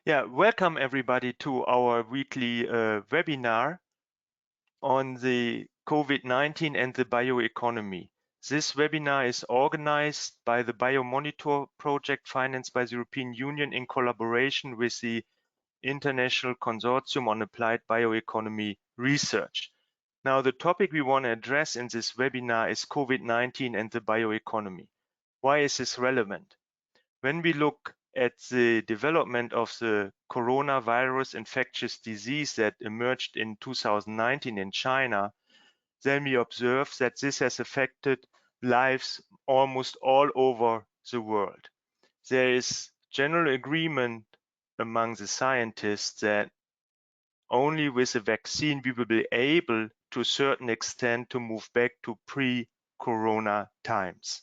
Yeah, welcome everybody to our weekly webinar on the COVID-19 and the bioeconomy. This webinar is organized by the BioMonitor project financed by the European Union in collaboration with the International Consortium on Applied Bioeconomy Research. Now, the topic we want to address in this webinar is COVID-19 and the bioeconomy. Why is this relevant? When we look at the development of the coronavirus infectious disease that emerged in 2019 in China, then we observe that this has affected lives almost all over the world. There is general agreement among the scientists that only with a vaccine we will be able to a certain extent to move back to pre-corona times.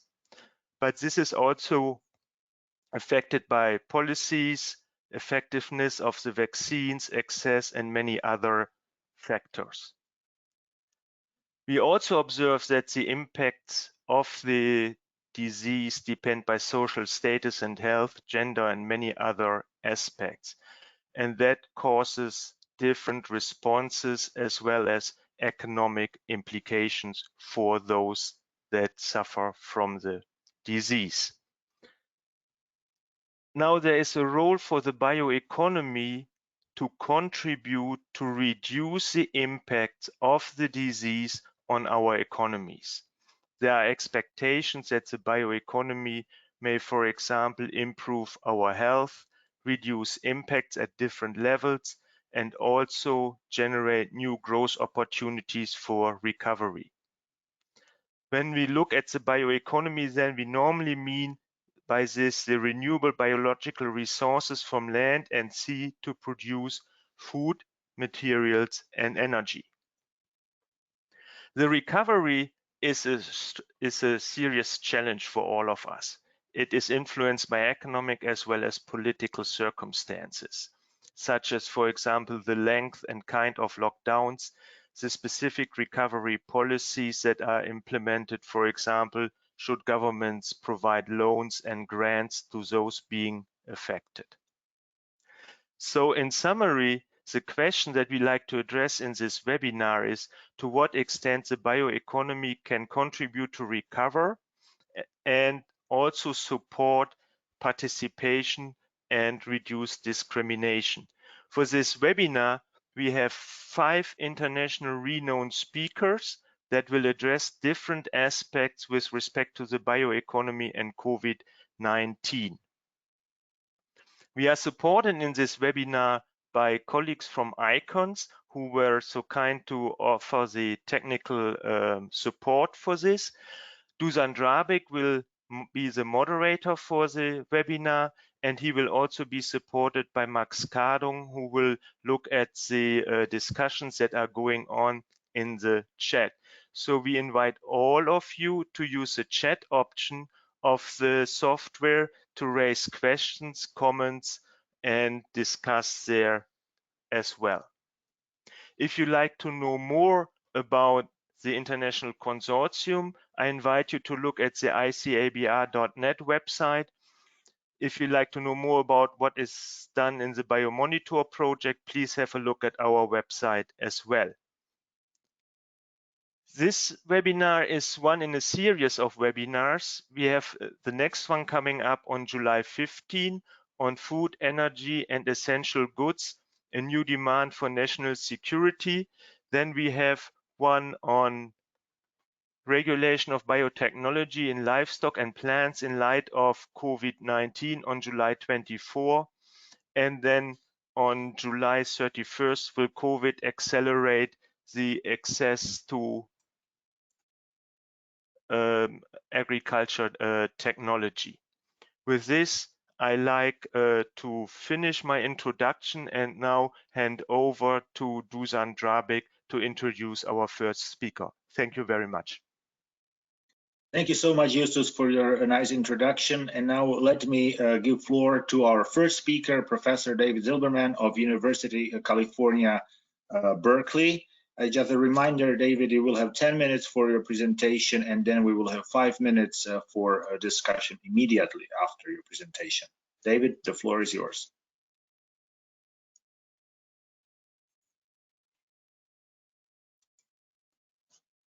But this is also affected by policies, effectiveness of the vaccines, access, and many other factors. We also observe that the impacts of the disease depend by social status and health, gender, and many other aspects. And that causes different responses as well as economic implications for those that suffer from the disease. Now there is a role for the bioeconomy to contribute to reduce the impact of the disease on our economies. There are expectations that the bioeconomy may, for example, improve our health, reduce impacts at different levels, and also generate new growth opportunities for recovery. When we look at the bioeconomy, then we normally mean by this the renewable biological resources from land and sea to produce food, materials, and energy. The recovery is a serious challenge for all of us. It is influenced by economic as well as political circumstances, such as, for example, the length and kind of lockdowns, the specific recovery policies that are implemented, for example, should governments provide loans and grants to those being affected. So in summary, the question that we like to address in this webinar is to what extent the bioeconomy can contribute to recover and also support participation and reduce discrimination. For this webinar, we have 5 international renowned speakers that will address different aspects with respect to the bioeconomy and COVID-19. We are supported in this webinar by colleagues from ICONS who were so kind to offer the technical support for this. Dusan Drabik will be the moderator for the webinar, and he will also be supported by Max Kardung, who will look at the discussions that are going on in the chat. So we invite all of you to use the chat option of the software to raise questions, comments, and discuss there as well. If you'd like to know more about the International Consortium, I invite you to look at the ICABR.net website. If you'd like to know more about what is done in the BioMonitor project, please have a look at our website as well. This webinar is one in a series of webinars. We have the next one coming up on July 15 on food, energy, and essential goods, a new demand for national security. Then we have one on regulation of biotechnology in livestock and plants in light of COVID-19 on July 24. And then on July 31st, will COVID accelerate the access to agriculture technology. With this, I like to finish my introduction and now hand over to Dusan Drabik to introduce our first speaker. Thank you very much. Thank you so much, Justus, for your nice introduction. And now let me give floor to our first speaker, Professor David Zilberman of University of California, Berkeley. Just a reminder, David, you will have 10 minutes for your presentation, and then we will have 5 minutes for a discussion immediately after your presentation. David, the floor is yours.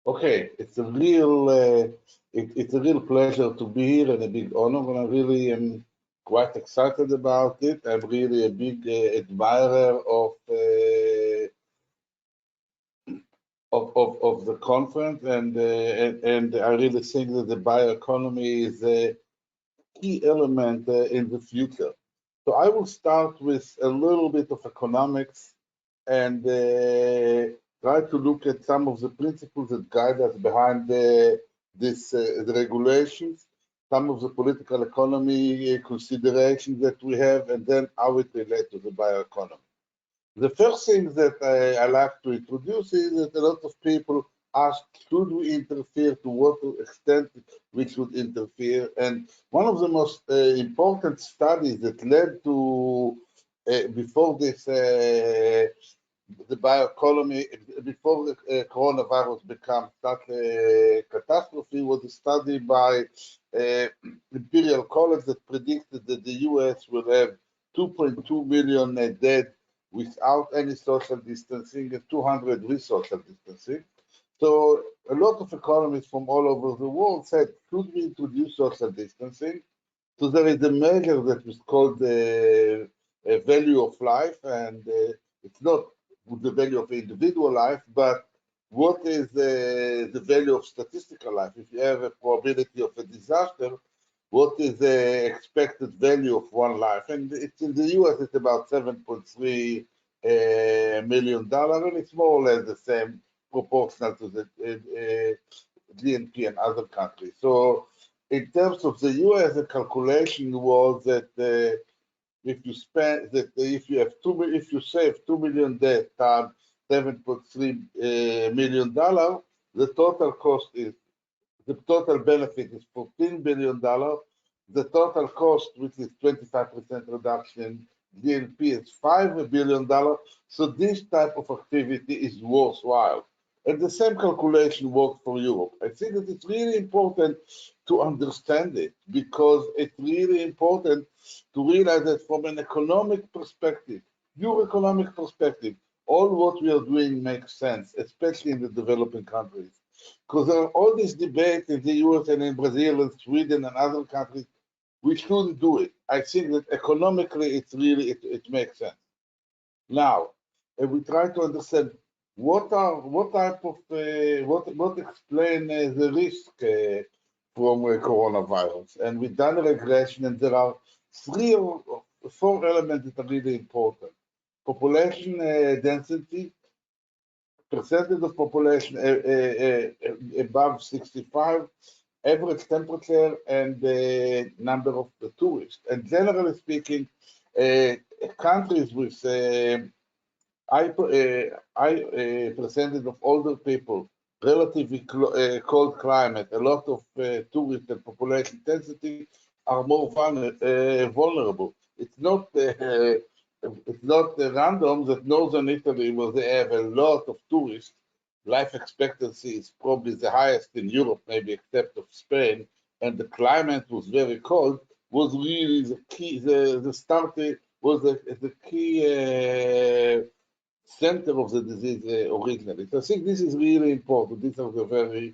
Okay, it's a real pleasure to be here and a big honor, and I really am quite excited about it. I'm really a big admirer of the conference, and I really think that the bioeconomy is a key element in the future. So I will start with a little bit of economics and try to look at some of the principles that guide us behind the regulations, some of the political economy considerations that we have, and then how it relates to the bioeconomy. The first thing that I like to introduce is that a lot of people ask, should we interfere, to what extent we should interfere? And one of the most important studies that led to, before this, the bioeconomy, before the coronavirus became such a catastrophe, was a study by Imperial College that predicted that the US will have 2.2 million dead without any social distancing and 200 with social distancing. So a lot of economists from all over the world said, should we introduce social distancing? So there is a measure that is called the value of life, and it's not the value of individual life, but what is the value of statistical life? If you have a probability of a disaster, what is the expected value of one life? And it's in the US, it's about $7.3 million, and it's more or less the same proportional to the GNP and other countries. So in terms of the US, the calculation was that if you spend that if you have if you save 2 million deaths times $7.3 million, the total cost is the total benefit is $14 billion. The total cost, which is 25% reduction in GNP, is $5 billion. So this type of activity is worthwhile. And the same calculation worked for Europe. I think that it's really important to understand it, because it's really important to realize that from an economic perspective, your economic perspective, all what we are doing makes sense, especially in the developing countries. Because there are all this debate in the US and in Brazil and Sweden and other countries, we shouldn't do it. I think that economically, it's really, it makes sense. Now, if we try to understand what explain the risk from coronavirus, and we've done a regression, and there are 3 or 4 elements that are really important. Population density, percentage of population above 65, average temperature, and the number of the tourists. And generally speaking, countries with high percentage of older people, relatively cold climate, a lot of tourists and population density are more vulnerable. It's not random that northern Italy, where they have a lot of tourists, life expectancy is probably the highest in Europe, maybe except of Spain, and the climate was very cold, was really the key, the starting was the key center of the disease originally. So I think this is really important. These are the very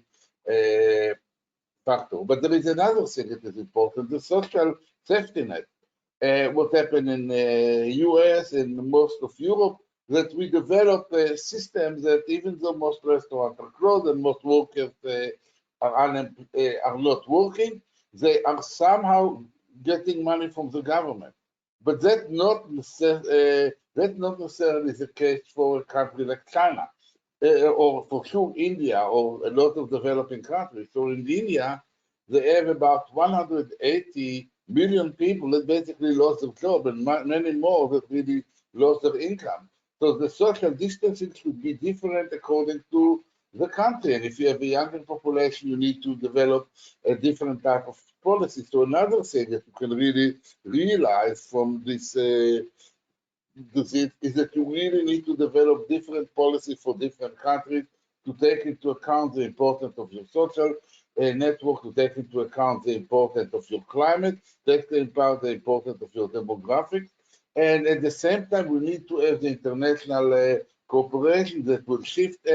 factor. But there is another thing that is important, the social safety net. What happened in the US and most of Europe, that we develop systems that even though most restaurants are closed and most workers are not working, they are somehow getting money from the government. But that's not necessarily the case for a country like China, or for sure India, or a lot of developing countries. So in India, they have about 180 million people that basically lost their job, and many more that really lost their income. So the social distancing should be different according to the country. And if you have a younger population, you need to develop a different type of policy. So another thing that you can really realize from this disease is that you really need to develop different policies for different countries to take into account the importance of your social network, to take into account the importance of your climate, take into account the importance of your demographics. And at the same time, we need to have the international cooperation that will shift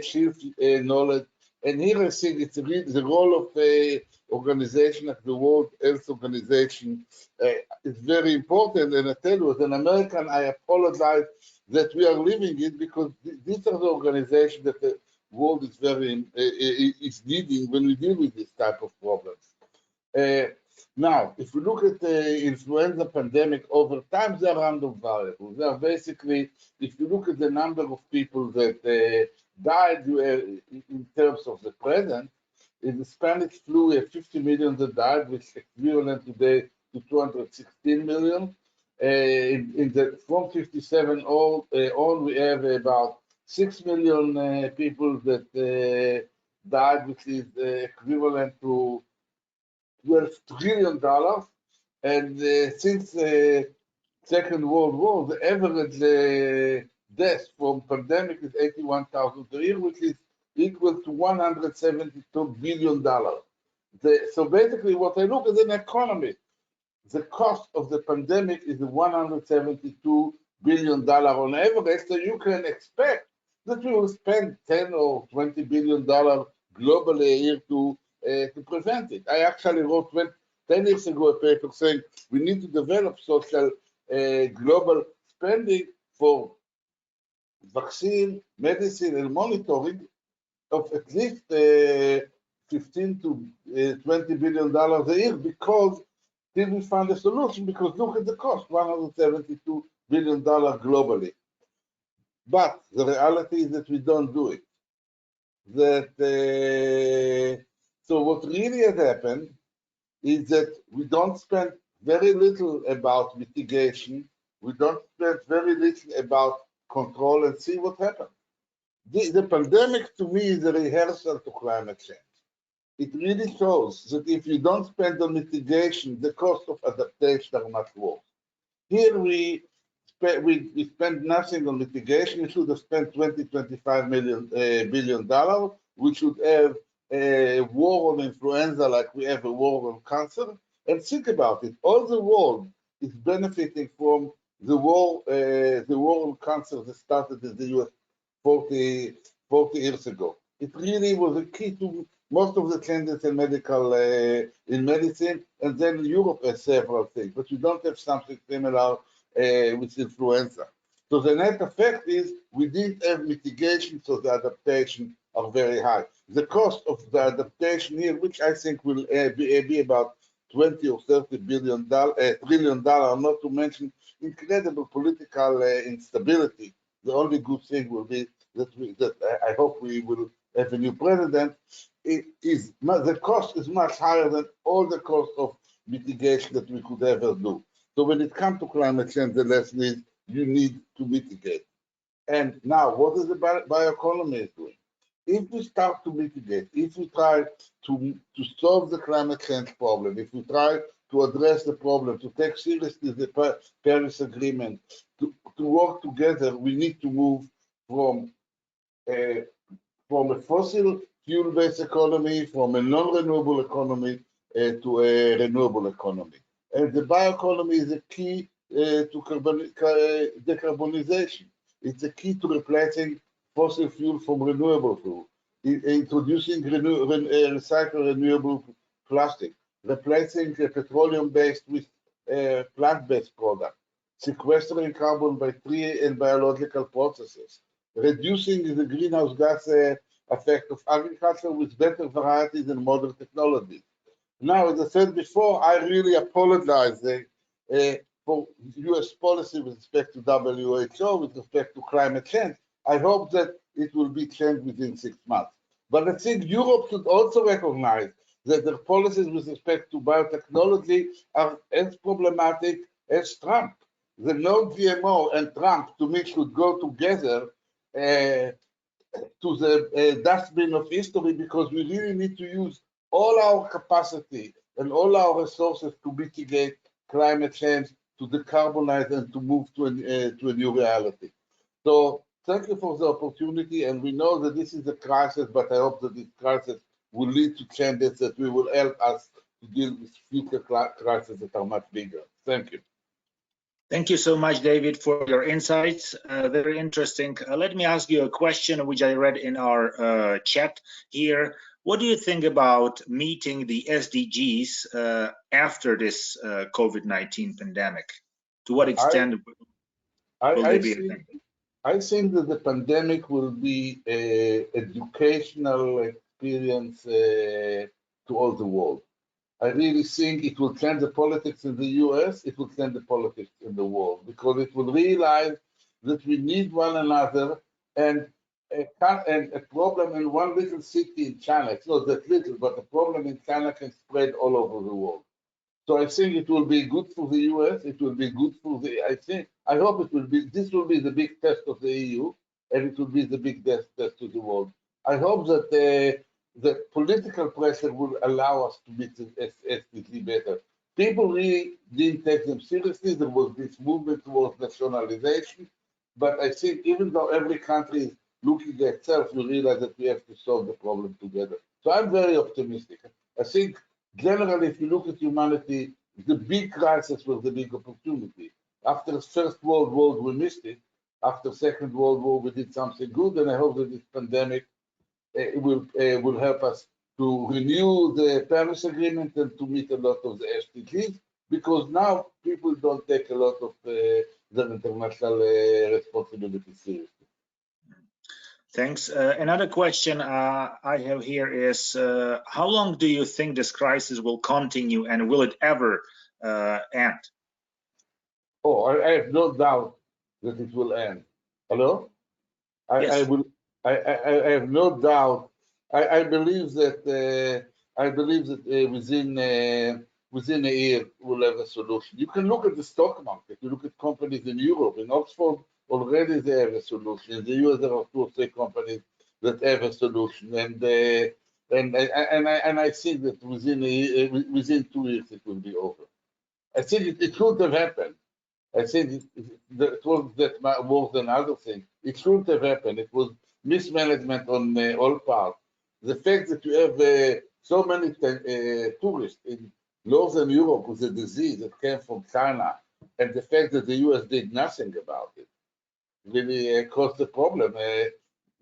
shift knowledge. And here I think it's really the role of a organization like the World Health Organization is very important. And I tell you, as an American, I apologize that we are leaving it, because these are the organizations that the world is very is needing when we deal with this type of problems. Now, if we look at the influenza pandemic over time, there are random variables. They are basically, if you look at the number of people that died in terms of the present, in the Spanish flu, we have 50 million that died, which is equivalent today to 216 million. From 57 on, we have about 6 million people that died, which is equivalent to $12 trillion. And since Second World War, the average death from pandemic is 81,000 a year, which is equal to $172 billion. So basically, what I look at an economy, the cost of the pandemic is $172 billion on average, so you can expect that we will spend $10 or $20 billion globally a year to prevent it. I actually wrote 10 years ago a paper saying we need to develop social global spending for vaccine, medicine, and monitoring of at least 15 to $20 billion a year, because till we find a solution, because look at the cost, $172 billion globally. But the reality is that we don't do it. So what really has happened is that we don't spend very little about mitigation. We don't spend very little about control, and see what happens. The pandemic, to me, is a rehearsal to climate change. It really shows that if you don't spend on mitigation, the cost of adaptation are much worse. Here we spend nothing on mitigation. We should have spent $25 billion. We should have a war on influenza like we have a war on cancer. And think about it, all the world is benefiting from the war on cancer that started in the US 40 years ago. It really was a key to most of the changes in medicine, and then Europe has several things, but you don't have something similar with influenza. So the net effect is we didn't have mitigation, so the adaptation are very high. The cost of the adaptation here, which I think will be about 20 or 30 trillion dollars, not to mention incredible political instability. The only good thing will be that I hope we will have a new president. The cost is much higher than all the cost of mitigation that we could ever do. So when it comes to climate change, the lesson is you need to mitigate. And now, what is the bioeconomy doing? If we start to mitigate, if we try to solve the climate change problem, if we try to address the problem, to take seriously the Paris Agreement, to work together, we need to move from a fossil fuel-based economy, from a non-renewable economy to a renewable economy. And the bioeconomy is a key to decarbonization. It's a key to replacing fossil fuel from renewable fuel, introducing recycled renewable plastic, replacing petroleum-based with plant-based products, sequestering carbon by tree and biological processes, reducing the greenhouse gas effect of agriculture with better varieties and modern technologies. Now, as I said before, I really apologize for US policy with respect to WHO, with respect to climate change. I hope that it will be changed within 6 months. But I think Europe should also recognize that their policies with respect to biotechnology are as problematic as Trump. The no-GMO and Trump, to me, should go together to the dustbin of history, because we really need to use all our capacity and all our resources to mitigate climate change, to decarbonize, and to move to a new reality. So thank you for the opportunity, and we know that this is a crisis, but I hope that this crisis will lead to changes that will help us to deal with future crises that are much bigger. Thank you. Thank you so much, David, for your insights. Very interesting. Let me ask you a question which I read in our chat here. What do you think about meeting the SDGs after this COVID-19 pandemic? To what extent will they be affected? I think that the pandemic will be an educational experience to all the world. I really think it will change the politics in the US, it will change the politics in the world, because it will realize that we need one another, and a problem in one little city in China, it's not that little, but a problem in China can spread all over the world. So I think it will be good for the US, it will be good for I hope it will be, this will be the big test of the EU, and it will be the big test to the world. I hope that the political pressure will allow us to meet the SDG better. People really didn't take them seriously. There was this movement towards nationalization, but I think even though every country is looking at itself, we realize that we have to solve the problem together. So I'm very optimistic. I think generally, if you look at humanity, the big crisis was the big opportunity. After the First World War, we missed it. After Second World War, we did something good, and I hope that this pandemic will help us to renew the Paris Agreement and to meet a lot of the SDGs, because now people don't take a lot of the international responsibility seriously. Thanks. Another question I have here is, how long do you think this crisis will continue, and will it ever end? Oh, I have no doubt that it will end. Hello? Yes. I have no doubt. I believe that within a year we'll have a solution. You can look at the stock market. You look at companies in Europe. In Oxford, already they have a solution. In the US, there are 2 or 3 companies that have a solution, and I think that within 2 years it will be over. I think it should have happened. I think it was that more than other things. It shouldn't have happened. It was mismanagement on all parts. The fact that you have so many tourists in Northern Europe with a disease that came from China, and the fact that the US did nothing about it really caused the problem.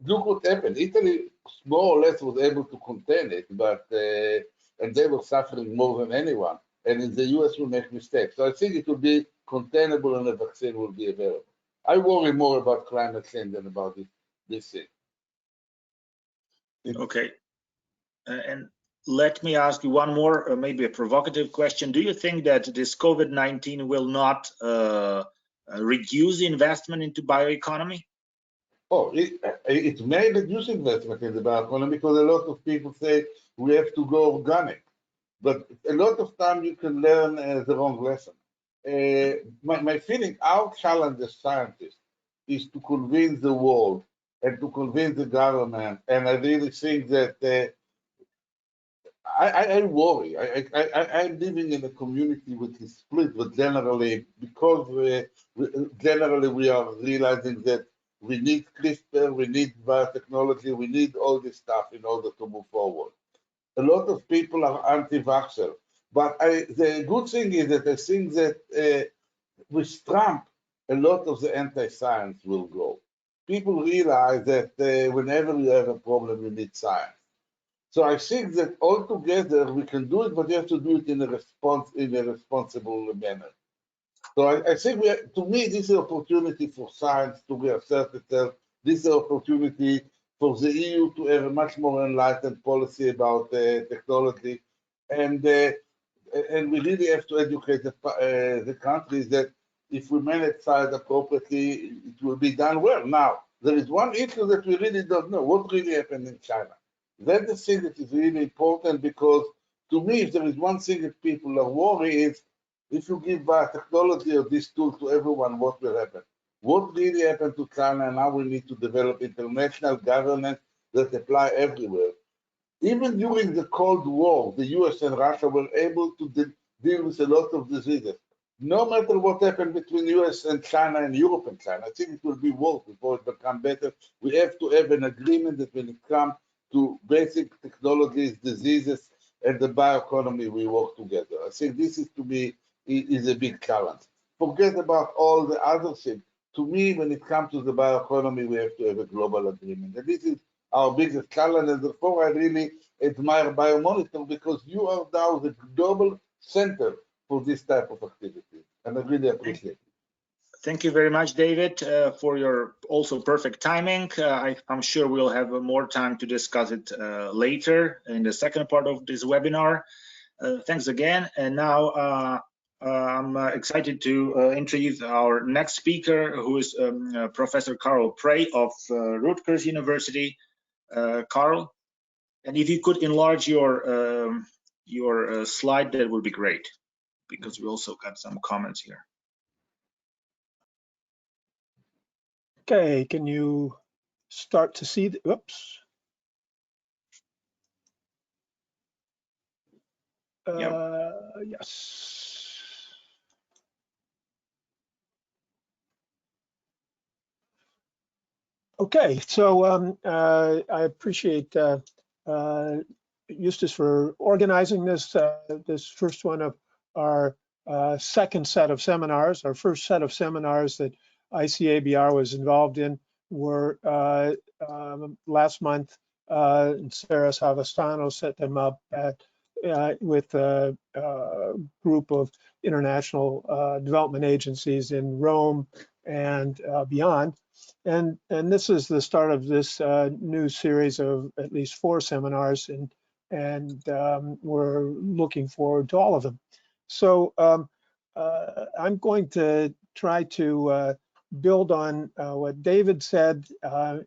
Look what happened. Italy more or less was able to contain it, but and they were suffering more than anyone. And in the US, we make mistakes. So I think it will be containable and a vaccine will be available. I worry more about climate change than about this thing. Okay. And let me ask you one more, maybe a provocative question. Do you think that this COVID-19 will not reduce investment into bioeconomy? Oh, it may reduce investment in the bioeconomy because a lot of people say we have to go organic. But a lot of time you can learn the wrong lesson. My feeling, our challenge as scientists is to convince the world and to convince the government. And I really think that I worry. I'm living in a community which is split, but generally, because generally we are realizing that we need CRISPR, we need biotechnology, we need all this stuff in order to move forward. A lot of people are anti-vaxxer, but the good thing is that I think that with Trump, a lot of the anti-science will go. People realize that whenever you have a problem, you need science. So I think that altogether we can do it, but you have to do it in a responsible manner. So I think to me, this is an opportunity for science to reassert itself. This is an opportunity for the EU to have a much more enlightened policy about technology, and we really have to educate the countries that if we manage science appropriately, it will be done well. Now, there is one issue that we really don't know: what really happened in China. That's the thing that is really important, because to me, if there is one thing that people are worried is, if you give biotechnology or this tool to everyone, what will happen? What really happened to China? Now we need to develop international governance that apply everywhere. Even during the Cold War, the US and Russia were able to deal with a lot of diseases. No matter what happened between US and China and Europe and China, I think it will be worse before it becomes better. We have to have an agreement that when it comes to basic technologies, diseases, and the bioeconomy, we work together. I think this is, to me, is a big challenge. forget about all the other things. To me, when it comes to the bioeconomy, we have to have a global agreement. And this is our biggest challenge, and therefore I really admire BioMonitor, because you are now the global center for this type of activity, and I really appreciate it. Thank you very much, David, for your also perfect timing. I'm sure we'll have more time to discuss it later in the second part of this webinar. Thanks again. And now I'm excited to introduce our next speaker, who is Professor Carl Prey of Rutgers University. Carl, and if you could enlarge your slide, that would be great, because we also got some comments here. Okay, can you start to see the, oops. Yes. Okay, so I appreciate Eustace for organizing this this first one of our second set of seminars. Our first set of seminars that ICABR was involved in were last month. Sarah Savastano set them up with a group of international development agencies in Rome and beyond. And this is the start of this new series of at least 4 seminars, and we're looking forward to all of them. So I'm going to try to build on what David said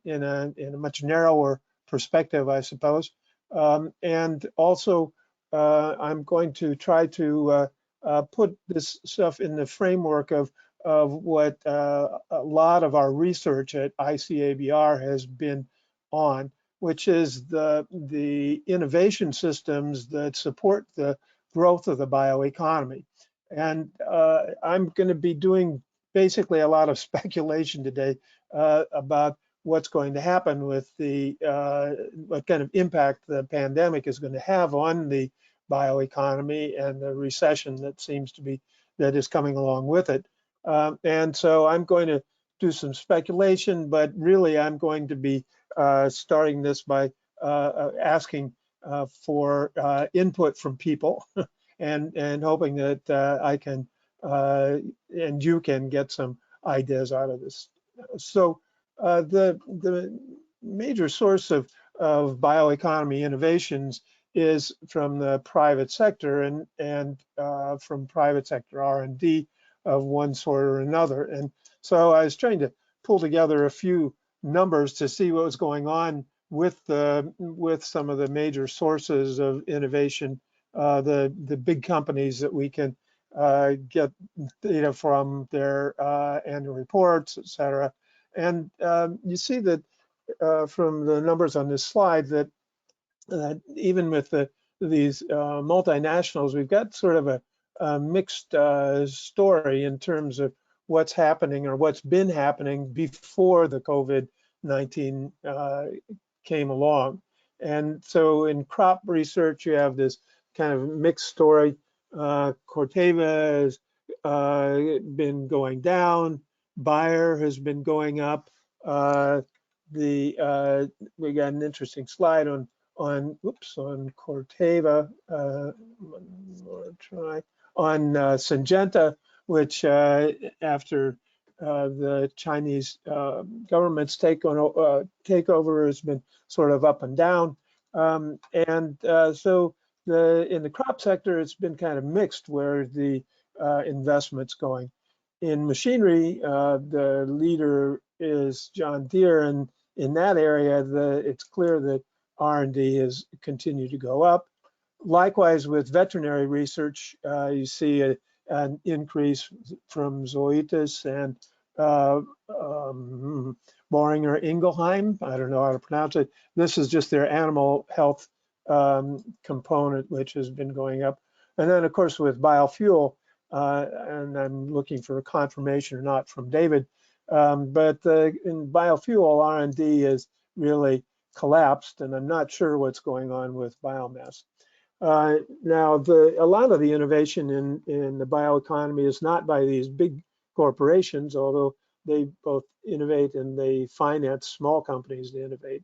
in a much narrower perspective, I suppose. And also, I'm going to try to put this stuff in the framework of what a lot of our research at ICABR has been on, which is the innovation systems that support the growth of the bioeconomy. And I'm going to be doing basically a lot of speculation today about what's going to happen with the what kind of impact the pandemic is going to have on the bioeconomy and the recession that is coming along with it. And so I'm going to do some speculation, but really I'm going to be starting this by asking for input from people and hoping that I can and you can get some ideas out of this. So the major source of bioeconomy innovations is from the private sector and from private sector R&D of one sort or another. And so I was trying to pull together a few numbers to see what was going on with some of the major sources of innovation, the big companies that we can get data from their annual reports, et cetera. And you see that from the numbers on this slide that even with these multinationals, we've got sort of a mixed story in terms of what's happening or what's been happening before the COVID-19 came along. And so in crop research, you have this kind of mixed story. Corteva has been going down, Bayer has been going up. We got an interesting slide on Corteva, on Syngenta, which after the Chinese government's takeover has been sort of up and down. So in the crop sector, it's been kind of mixed where the investment's going. In machinery, the leader is John Deere, and in that area, it's clear that R&D has continued to go up. Likewise, with veterinary research, you see an increase from Zoetis and Boehringer Ingelheim. I don't know how to pronounce it. This is just their animal health component, which has been going up. And then, of course, with biofuel, and I'm looking for a confirmation or not from David, but in biofuel, R&D has really collapsed, and I'm not sure what's going on with biomass. Now, a lot of the innovation in the bioeconomy is not by these big corporations, although they both innovate and they finance small companies to innovate.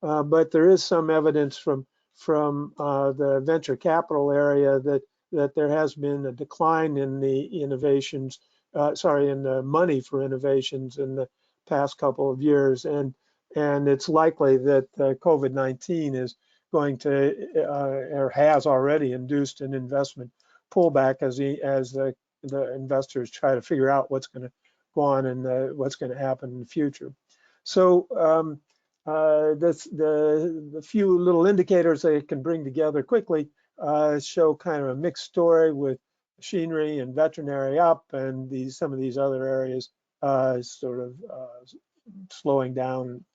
But there is some evidence from the venture capital area that there has been a decline in the innovations, in the money for innovations in the past couple of years, and it's likely that COVID-19 is going to or has already induced an investment pullback as the investors try to figure out what's going to go on and what's going to happen in the future. So the few little indicators they can bring together quickly show kind of a mixed story, with machinery and veterinary up, and some of these other areas sort of slowing down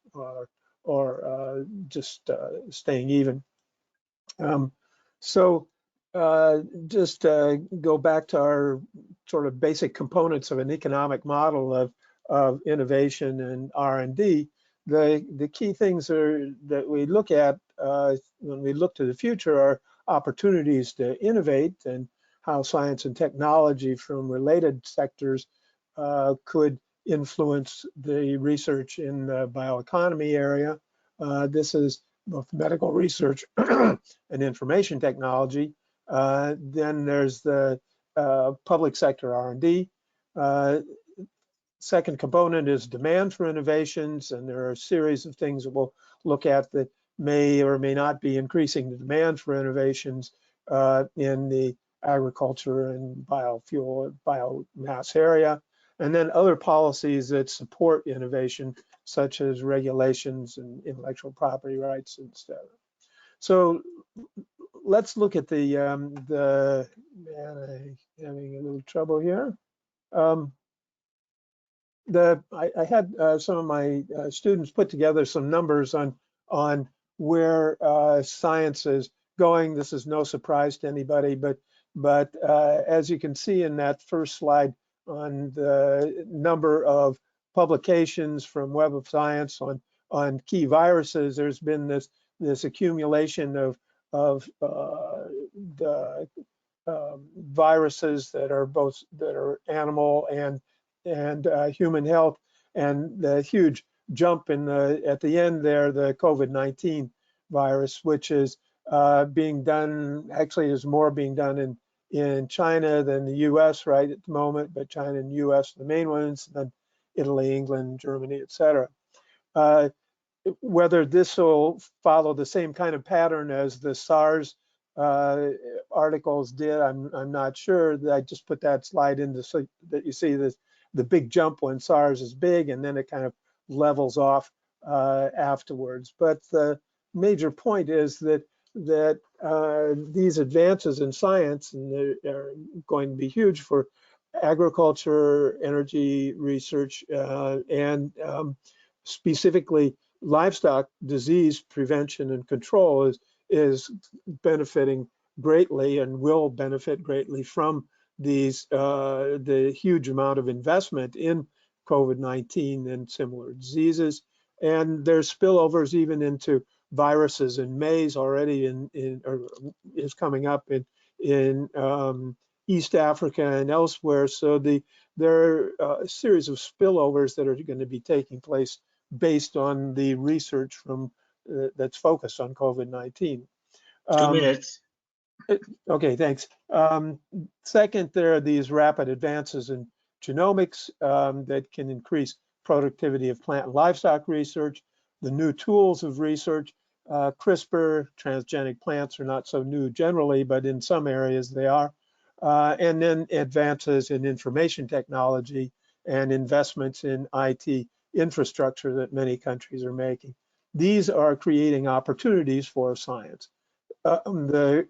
or just staying even. Just go back to our sort of basic components of an economic model of innovation and R&D. The key things that we look at when we look to the future are opportunities to innovate, and how science and technology from related sectors could influence the research in the bioeconomy area. This is both medical research and information technology. Then there's the public sector R&D. Second component is demand for innovations, and there are a series of things that we'll look at that may or may not be increasing the demand for innovations in the agriculture and biofuel, biomass area. And then other policies that support innovation, such as regulations and intellectual property rights, etc. So let's look at I'm having a little trouble here. I had some of my students put together some numbers on where science is going. This is no surprise to anybody, but as you can see in that first slide on the number of publications from Web of Science on key viruses, there's been this accumulation of the viruses that are animal and human health, and the huge jump at the end there, the COVID-19 virus, which is being done, actually is more being done in China than the US right at the moment, but China and US are the main ones, then Italy, England, Germany, etc. Whether this will follow the same kind of pattern as the SARS articles did, I'm not sure. I just put that slide in so that you see the big jump when SARS is big, and then it kind of levels off afterwards. But the major point is that these advances in science, and they're going to be huge for agriculture, energy research, and specifically livestock disease prevention and control is benefiting greatly, and will benefit greatly from the huge amount of investment in COVID-19 and similar diseases. And there's spillovers even into viruses in maize already is coming up in East Africa and elsewhere. So there are a series of spillovers that are going to be taking place based on the research that's focused on COVID-19. 2 minutes. Okay, thanks. Second, there are these rapid advances in genomics that can increase productivity of plant and livestock research. The new tools of research, CRISPR, transgenic plants are not so new generally, but in some areas they are. And then advances in information technology and investments in IT infrastructure that many countries are making. These are creating opportunities for science. The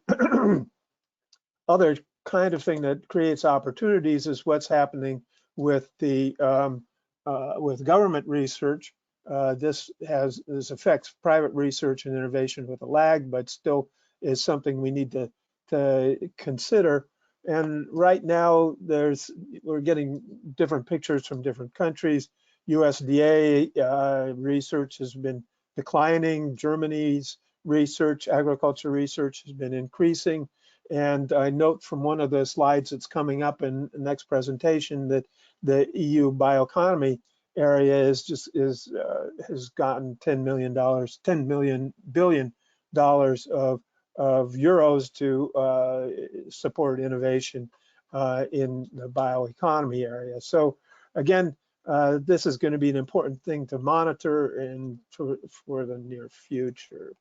other kind of thing that creates opportunities is what's happening with with government research. This affects private research and innovation with a lag, but still is something we need to consider. And right now, we're getting different pictures from different countries. USDA research has been declining. Germany's research, agriculture research has been increasing. And I note from one of the slides that's coming up in the next presentation that the EU Bioeconomy area has gotten $10 billion of euros to support innovation in the bioeconomy area. So again, this is going to be an important thing to monitor and for the near future.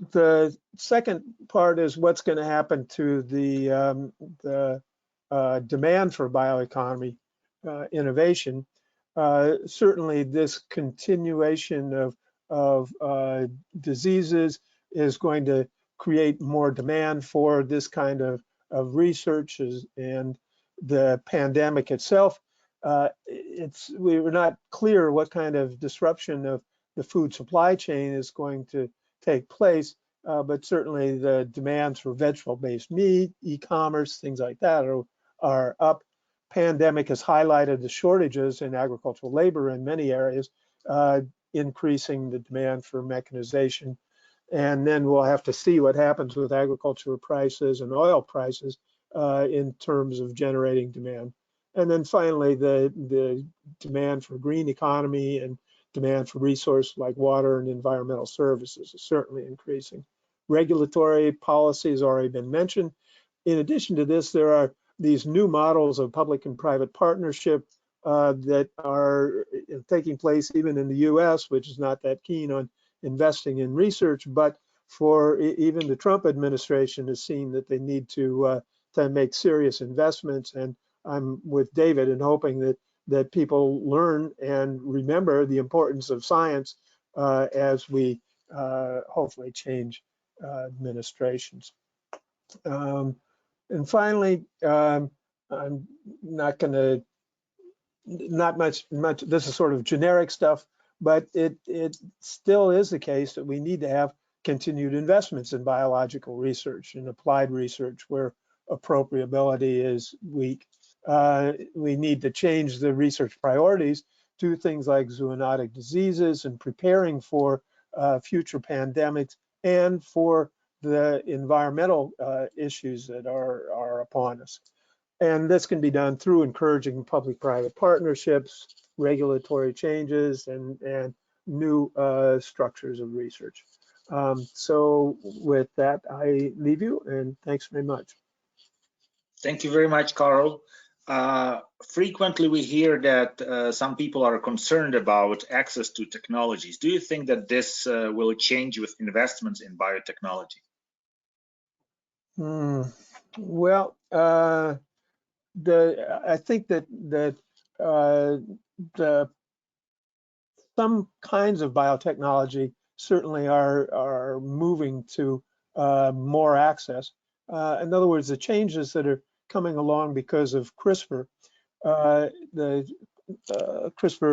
The second part is what's going to happen to the demand for bioeconomy innovation. Certainly, this continuation of diseases is going to create more demand for this kind of research, and the pandemic itself. We were not clear what kind of disruption of the food supply chain is going to take place, but certainly the demands for vegetable-based meat, e-commerce, things like that are up. Pandemic has highlighted the shortages in agricultural labor in many areas, increasing the demand for mechanization. And then we'll have to see what happens with agricultural prices and oil prices in terms of generating demand. And then finally, the demand for green economy and demand for resources like water and environmental services is certainly increasing. Regulatory policy has already been mentioned. In addition to this, there are these new models of public and private partnership that are taking place even in the US, which is not that keen on investing in research, but for even the Trump administration has seen that they need to make serious investments. And I'm with David in hoping that people learn and remember the importance of science as we hopefully change administrations. And finally, I'm not going to, not much, this is sort of generic stuff, but it still is the case that we need to have continued investments in biological research and applied research where appropriability is weak. We need to change the research priorities to things like zoonotic diseases and preparing for future pandemics and for the environmental issues that are upon us. And this can be done through encouraging public-private partnerships, regulatory changes, and new structures of research. So with that, I leave you, and thanks very much. Thank you very much, Carl. Frequently we hear that some people are concerned about access to technologies. Do you think that this will change with investments in biotechnology? Well, I think that some kinds of biotechnology certainly are moving to more access. In other words, the changes that are coming along because of CRISPR, CRISPR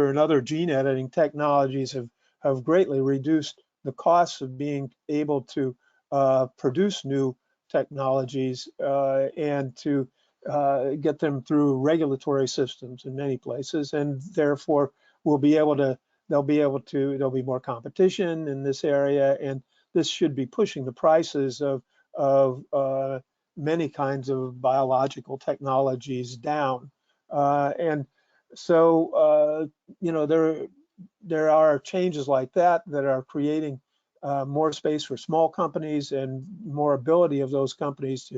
and other gene editing technologies have greatly reduced the costs of being able to produce new technologies and to get them through regulatory systems in many places, and therefore there'll be more competition in this area, and this should be pushing the prices of many kinds of biological technologies down. And so, you know, there are changes like that are creating more space for small companies and more ability of those companies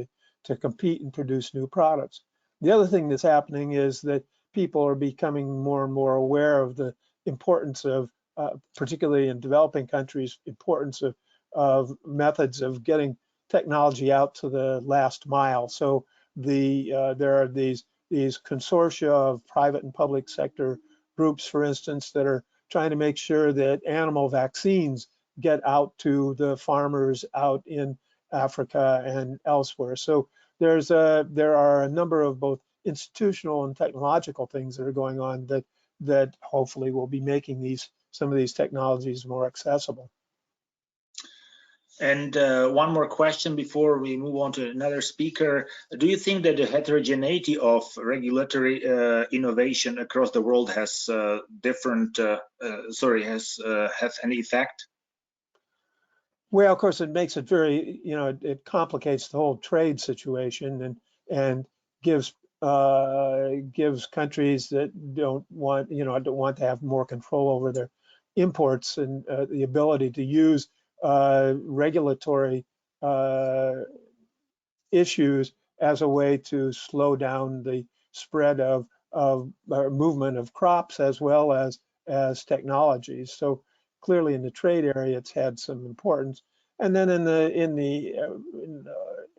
to compete and produce new products. The other thing that's happening is that people are becoming more and more aware of the importance of, particularly in developing countries, importance of methods of getting technology out to the last mile. So there are these consortia of private and public sector groups, for instance, that are trying to make sure that animal vaccines get out to the farmers out in Africa and elsewhere. So there are a number of both institutional and technological things that are going on that hopefully will be making some of these technologies more accessible. And one more question before we move on to another speaker. Do you think that the heterogeneity of regulatory innovation across the world has has any effect? Well, of course, it makes it very, you know, it complicates the whole trade situation and gives gives countries that don't want, you know, don't want to have more control over their imports and the ability to use regulatory issues as a way to slow down the spread of movement of crops as well as technologies. So clearly in the trade area, it's had some importance. And then in the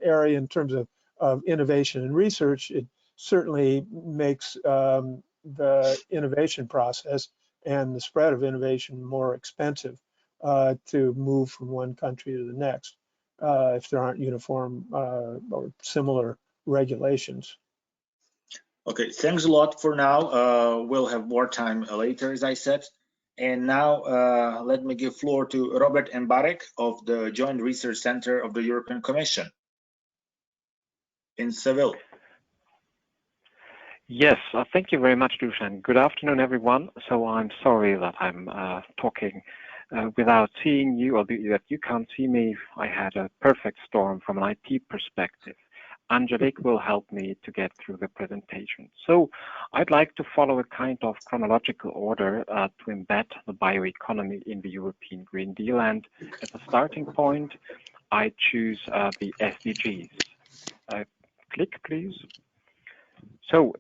area in terms of innovation and research, it certainly makes the innovation process and the spread of innovation more expensive to move from one country to the next if there aren't uniform or similar regulations. Okay, thanks a lot for now. We'll have more time later, as I said. And now let me give floor to Robert Mbarek of the Joint Research Center of the European Commission in Seville. Yes, thank you very much, Dusan. Good afternoon, everyone. So I'm sorry that I'm talking without seeing you, or that you can't see me. I had a perfect storm from an IT perspective. Angelique will help me to get through the presentation. So I'd like to follow a kind of chronological order to embed the bioeconomy in the European Green Deal. And as a starting point, I choose the SDGs. Click, please. So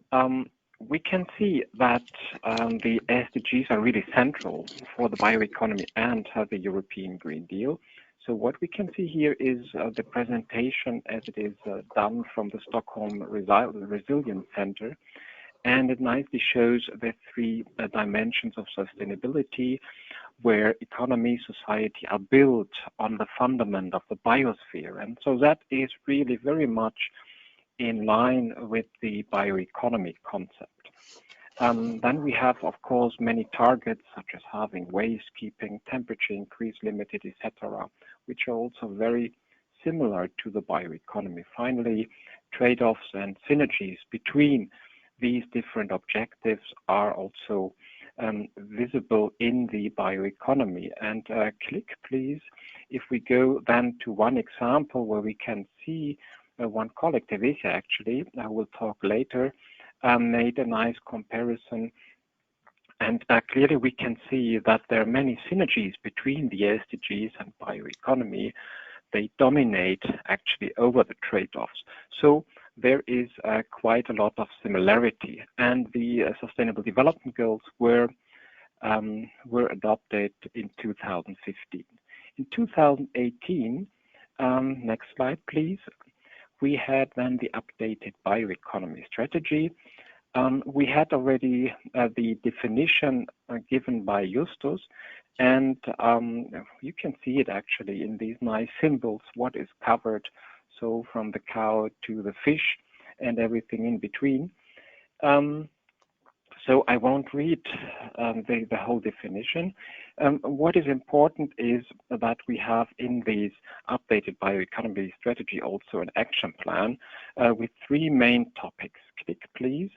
we can see that the SDGs are really central for the bioeconomy and the European Green Deal. So what we can see here is the presentation as it is done from the Stockholm Resilience Center. And it nicely shows the three dimensions of sustainability, where economy, society are built on the fundament of the biosphere. And so that is really very much in line with the bioeconomy concept. Then we have, of course, many targets, such as halving waste, keeping temperature increase limited, etc., which are also very similar to the bioeconomy. Finally, trade-offs and synergies between these different objectives are also visible in the bioeconomy. And click, please. If we go then to one example where we can see one colleague, Teresia, actually, I will talk later, made a nice comparison. And clearly we can see that there are many synergies between the SDGs and bioeconomy. They dominate actually over the trade-offs. So there is quite a lot of similarity. And the Sustainable Development Goals were adopted in 2015. In 2018, next slide, please. We had then the updated bioeconomy strategy. We had already the definition given by Justus, and you can see it actually in these nice symbols, what is covered, so from the cow to the fish and everything in between. So I won't read the whole definition. What is important is that we have in these updated bioeconomy strategy also an action plan with three main topics. Click, please,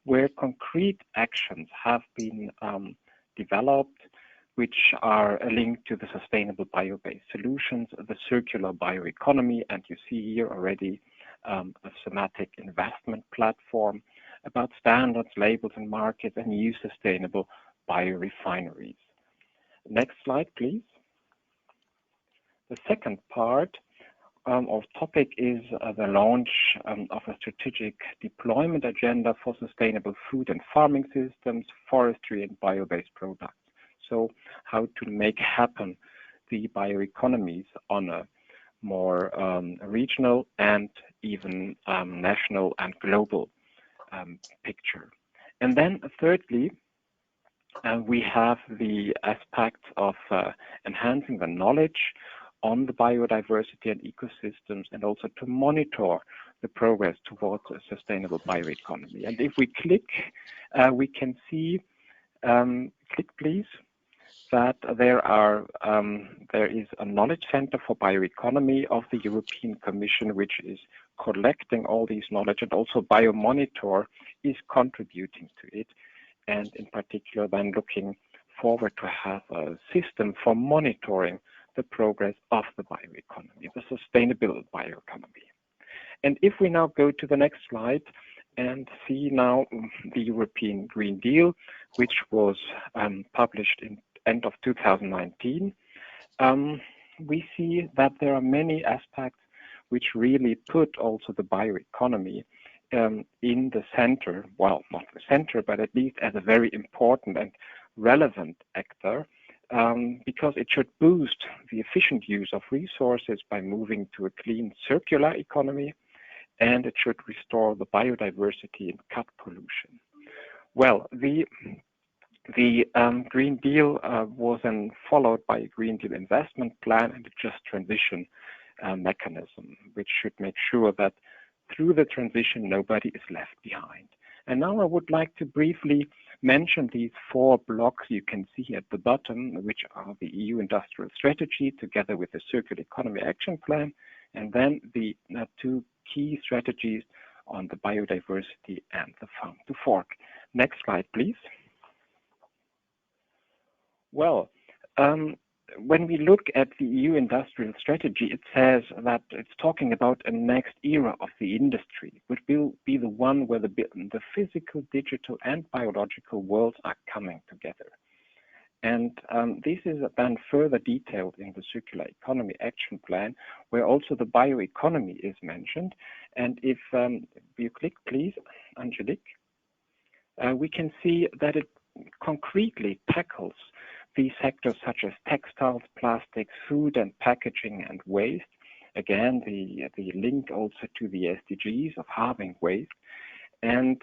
where concrete actions have been developed, which are linked to the sustainable bio-based solutions, the circular bioeconomy, and you see here already a thematic investment platform about standards, labels, and markets, and new sustainable biorefineries. Next slide, please. The second part of topic is the launch of a strategic deployment agenda for sustainable food and farming systems, forestry, and bio-based products. So how to make happen the bioeconomies on a more regional and even national and global picture. And then thirdly, we have the aspect of enhancing the knowledge on the biodiversity and ecosystems, and also to monitor the progress towards a sustainable bioeconomy. And if we click, we can see, click please, that there is a knowledge center for bioeconomy of the European Commission, which is collecting all these knowledge, and also BioMonitor is contributing to it, and in particular then looking forward to have a system for monitoring the progress of the bioeconomy, the sustainable bioeconomy. And if we now go to the next slide and see now the European Green Deal, which was published in end of 2019, we see that there are many aspects which really put also the bioeconomy in the center, well, not the center, but at least as a very important and relevant actor, because it should boost the efficient use of resources by moving to a clean circular economy, and it should restore the biodiversity and cut pollution. Well, the Green Deal was then followed by a Green Deal investment plan and a just transition mechanism, which should make sure that through the transition nobody is left behind. And now I would like to briefly mention these 4 blocks you can see at the bottom, which are the EU Industrial Strategy together with the Circular Economy Action Plan, and then the 2 key strategies on the biodiversity and the farm to fork. Next slide, please. Well, when we look at the EU Industrial Strategy, it says that it's talking about a next era of the industry, which will be the one where the physical, digital, and biological worlds are coming together. And this is then further detailed in the Circular Economy Action Plan, where also the bioeconomy is mentioned. And if you click, please, Angelique, we can see that it concretely tackles these sectors such as textiles, plastics, food and packaging and waste. Again, the link also to the SDGs of halving waste. And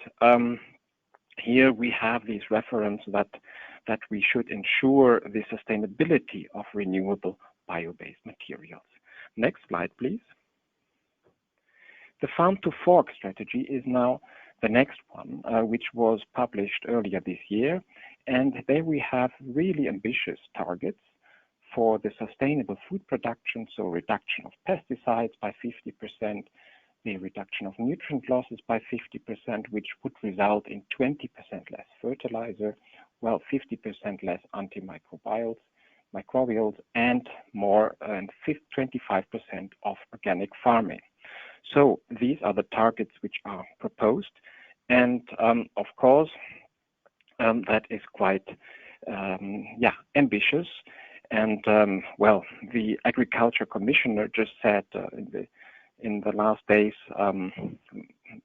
here we have these references that we should ensure the sustainability of renewable bio-based materials. Next slide, please. The Farm to Fork strategy is now the next one, which was published earlier this year. And there we have really ambitious targets for the sustainable food production, so reduction of pesticides by 50%, the reduction of nutrient losses by 50%, which would result in 20% less fertilizer, well, 50% less antimicrobials, and more than 25% of organic farming. So these are the targets which are proposed. And of course, that is quite, ambitious. And well, the Agriculture Commissioner just said in the last days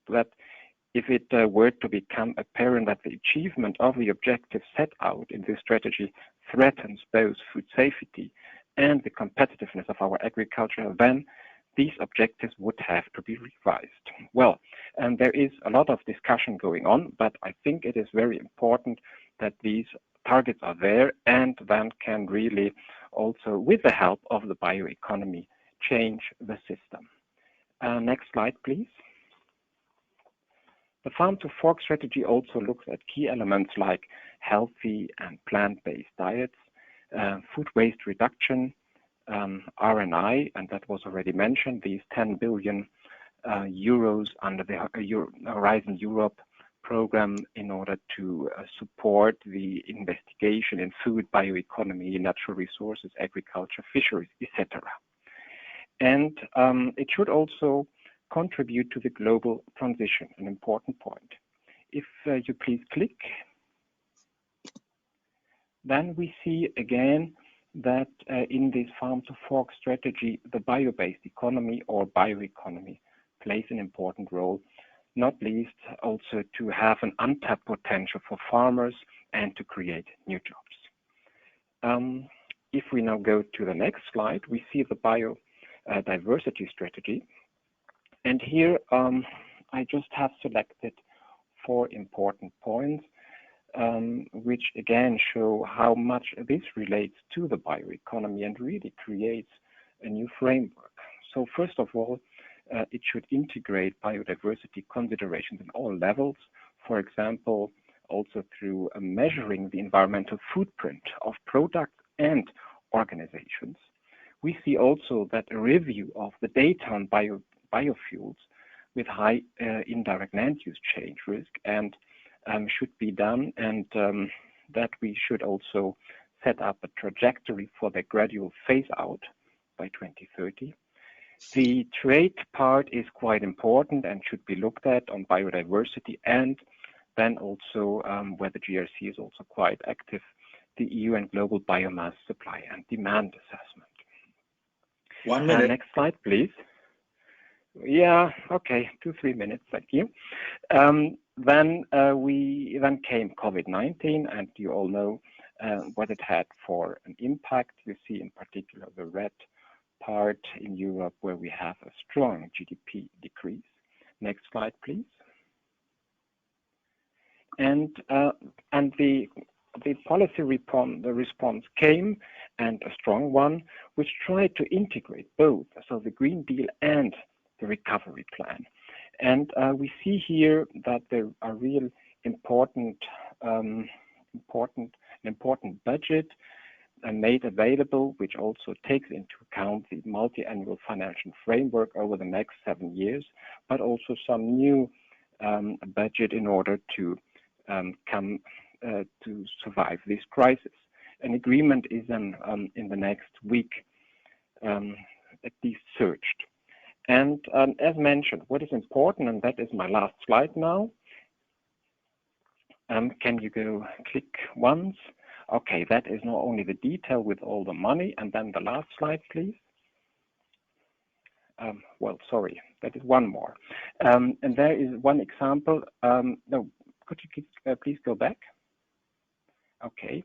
that if it were to become apparent that the achievement of the objectives set out in this strategy threatens both food safety and the competitiveness of our agriculture, then these objectives would have to be revised. Well, and there is a lot of discussion going on, but I think it is very important that these targets are there and then can really also, with the help of the bioeconomy, change the system. Next slide, please. The Farm to Fork strategy also looks at key elements like healthy and plant-based diets, food waste reduction, R&I, and that was already mentioned, these 10 billion euros under the Horizon Europe program in order to support the investigation in food, bioeconomy, natural resources, agriculture, fisheries, etc. And it should also contribute to the global transition, an important point. If you please click, then we see again that in this Farm to Fork strategy, the bio-based economy or bioeconomy plays an important role, not least also to have an untapped potential for farmers and to create new jobs. If we now go to the next slide, we see the biodiversity strategy. And here I just have selected 4 important points, which again show how much this relates to the bioeconomy and really creates a new framework. So first of all, it should integrate biodiversity considerations in all levels, for example, also through measuring the environmental footprint of products and organizations. We see also that a review of the data on biofuels with high indirect land use change risk and should be done, and that we should also set up a trajectory for the gradual phase out by 2030. The trade part is quite important and should be looked at on biodiversity, and then also where the GRC is also quite active, the EU and global biomass supply and demand assessment. 1 minute. Next slide, please. Yeah, okay, 2-3 minutes, thank you. Then came COVID-19, and you all know what it had for an impact. You see in particular the red part in Europe where we have a strong GDP decrease. Next slide, please. And the policy response came, and a strong one, which tried to integrate both, so the Green Deal and the recovery plan. And we see here that there are real important budget made available, which also takes into account the multi-annual financial framework over the next 7 years, but also some new budget in order to to survive this crisis. An agreement is in the next week at least searched. And as mentioned, what is important, and that is my last slide now. Can you go click once? Okay, that is not only the detail with all the money, and then the last slide, please. Well, sorry, that is one more. And there is one example. No, could you please go back? Okay,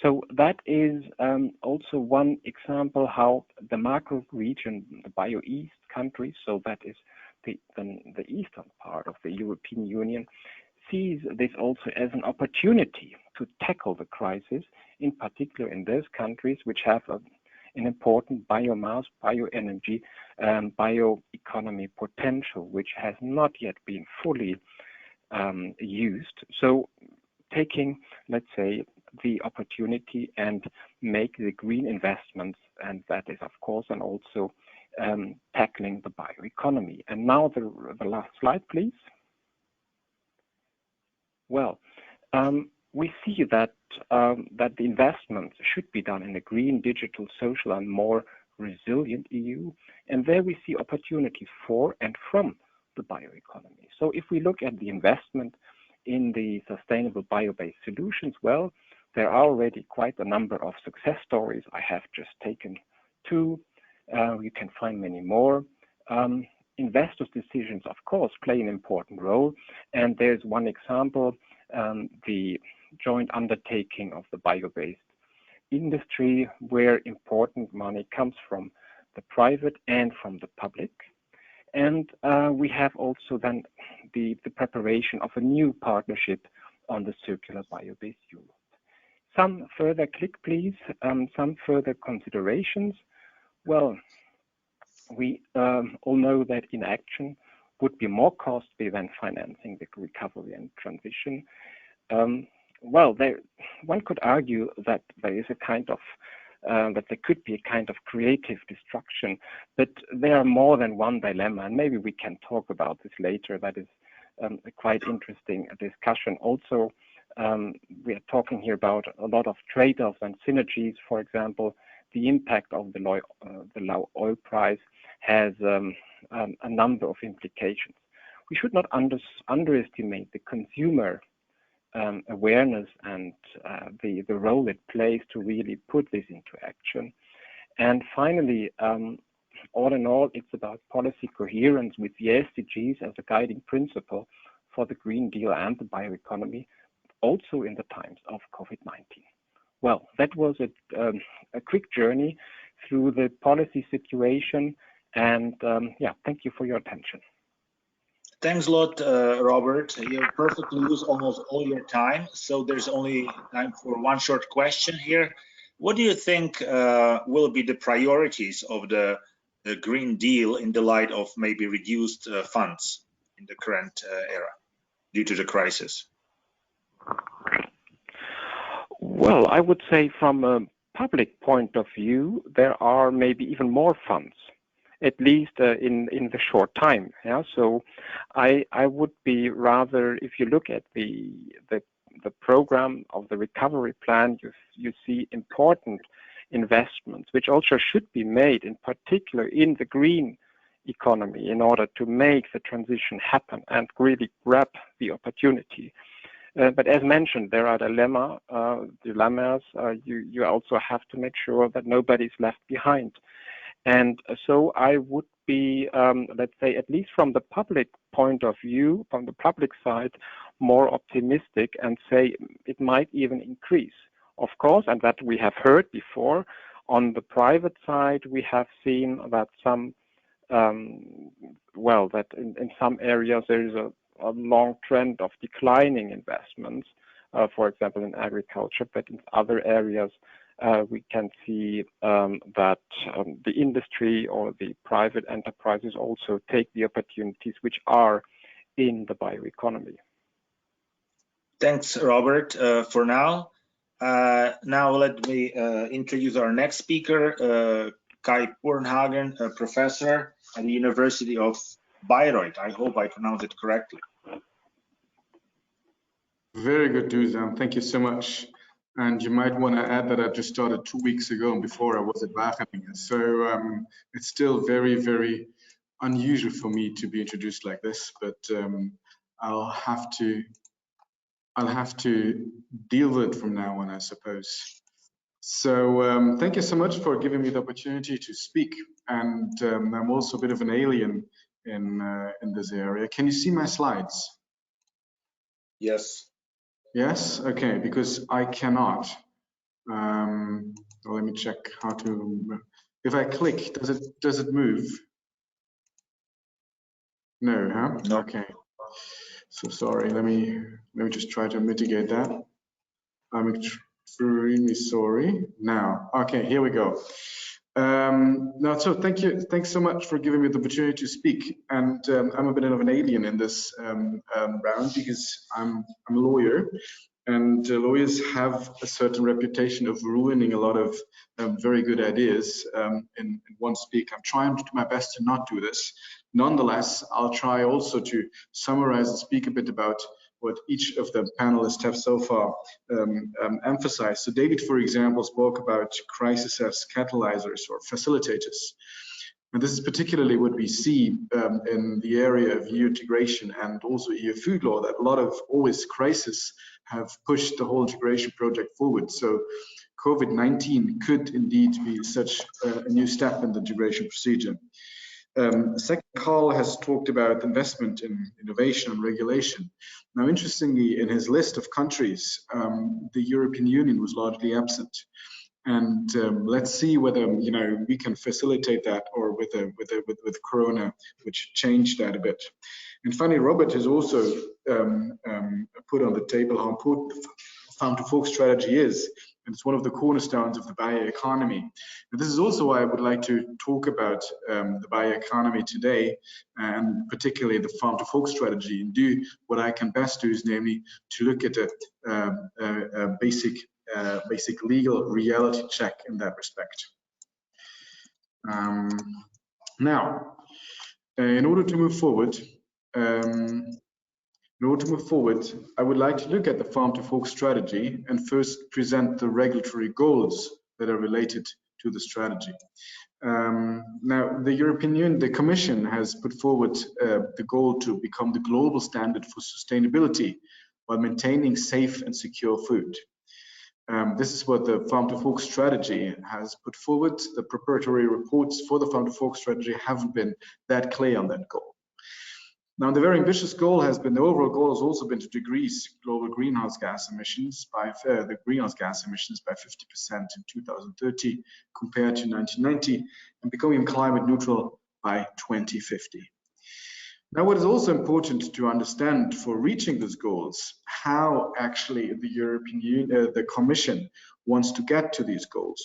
so that is also one example how the macro region, the BioEast countries, so that is the eastern part of the European Union, sees this also as an opportunity to tackle the crisis, in particular in those countries which have an important biomass, bioenergy, bioeconomy potential, which has not yet been fully used. So taking, let's say, the opportunity and make the green investments, and that is of course, and also tackling the bioeconomy. And now the last slide, please. Well, we see that that the investments should be done in a green, digital, social, and more resilient EU, and there we see opportunities for and from the bioeconomy. So if we look at the investment in the sustainable bio-based solutions, well, there are already quite a number of success stories. I have just taken 2. You can find many more. Investors' decisions, of course, play an important role. And there's one example, the joint undertaking of the bio-based industry, where important money comes from the private and from the public. And we have also then the preparation of a new partnership on the circular bio-based Europe. Some further click, please. Some further considerations. Well, we all know that inaction would be more costly than financing the recovery and transition. Well, one could argue that there is a kind of that there could be a kind of creative destruction, but there are more than one dilemma, and maybe we can talk about this later. That is a quite interesting discussion. Also, we are talking here about a lot of trade-offs and synergies. For example, the impact of the low oil price has a number of implications. We should not underestimate the consumer awareness and the role it plays to really put this into action. And finally, all in all, it's about policy coherence with the SDGs as a guiding principle for the Green Deal and the bioeconomy, also in the times of COVID-19. Well, that was a quick journey through the policy situation, and yeah, thank you for your attention. Thanks a lot, Robert. You perfectly used almost all your time, so there's only time for one short question here. What do you think will be the priorities of the Green Deal in the light of maybe reduced funds in the current era due to the crisis? Well, I would say from a public point of view, there are maybe even more funds, at least in the short time. Yeah, so I would be rather, if you look at the the program of the recovery plan, you see important investments, which also should be made, in particular in the green economy, in order to make the transition happen and really grab the opportunity. But as mentioned, there are dilemmas. You also have to make sure that nobody's left behind. And so I would be, let's say, at least from the public point of view, from the public side, more optimistic and say it might even increase. Of course, and that we have heard before, on the private side, we have seen that some, that in some areas there is a long trend of declining investments, for example, in agriculture, but in other areas, we can see that the industry or the private enterprises also take the opportunities which are in the bioeconomy. Thanks, Robert, for now. Now let me introduce our next speaker, Kai Pornhagen, a professor at the University of Bayreuth. I hope I pronounced it correctly. Very good, Dusan. Thank you so much. And you might want to add that I just started 2 weeks ago, and before I was at Wageningen. So it's still very, very unusual for me to be introduced like this, but I'll have to deal with it from now on, I suppose. So thank you so much for giving me the opportunity to speak. And I'm also a bit of an alien in this area. Can you see my slides? Yes. Yes? Okay, because I cannot. Well, let me check how to. If I click, does it move? No, huh? No. Okay. So sorry. Let me just try to mitigate that. I'm extremely sorry. Now, okay, here we go. Now, so thanks so much for giving me the opportunity to speak. And I'm a bit of an alien in this round because I'm a lawyer, and lawyers have a certain reputation of ruining a lot of very good ideas in one speak. I'm trying to do my best to not do this. Nonetheless, I'll try also to summarize and speak a bit about what each of the panelists have so far emphasized. So David, for example, spoke about crisis as catalyzers or facilitators. And this is particularly what we see in the area of EU integration and also EU food law, that a lot of always crises have pushed the whole integration project forward. So COVID-19 could indeed be such a new step in the integration procedure. Second, Carl has talked about investment in innovation and regulation. Now, interestingly, in his list of countries, the European Union was largely absent. And let's see whether we can facilitate that, or with Corona, which changed that a bit. And finally, Robert has also put on the table how important the farm to fork strategy is, and it's one of the cornerstones of the bioeconomy. And this is also why I would like to talk about the bioeconomy today, and particularly the farm to fork strategy, and do what I can best do, is namely to look at a basic legal reality check in that respect. Now, in order to move forward, I would like to look at the farm to fork strategy and first present the regulatory goals that are related to the strategy. Now, the European Union, the Commission, has put forward the goal to become the global standard for sustainability while maintaining safe and secure food. This is what the farm to fork strategy has put forward. The preparatory reports for the farm to fork strategy haven't been that clear on that goal. Now, the very ambitious goal has been, the overall goal has also been to decrease global greenhouse gas emissions by 50% in 2030 compared to 1990, and becoming climate neutral by 2050. Now, what is also important to understand for reaching these goals, how actually the European Union, the Commission wants to get to these goals.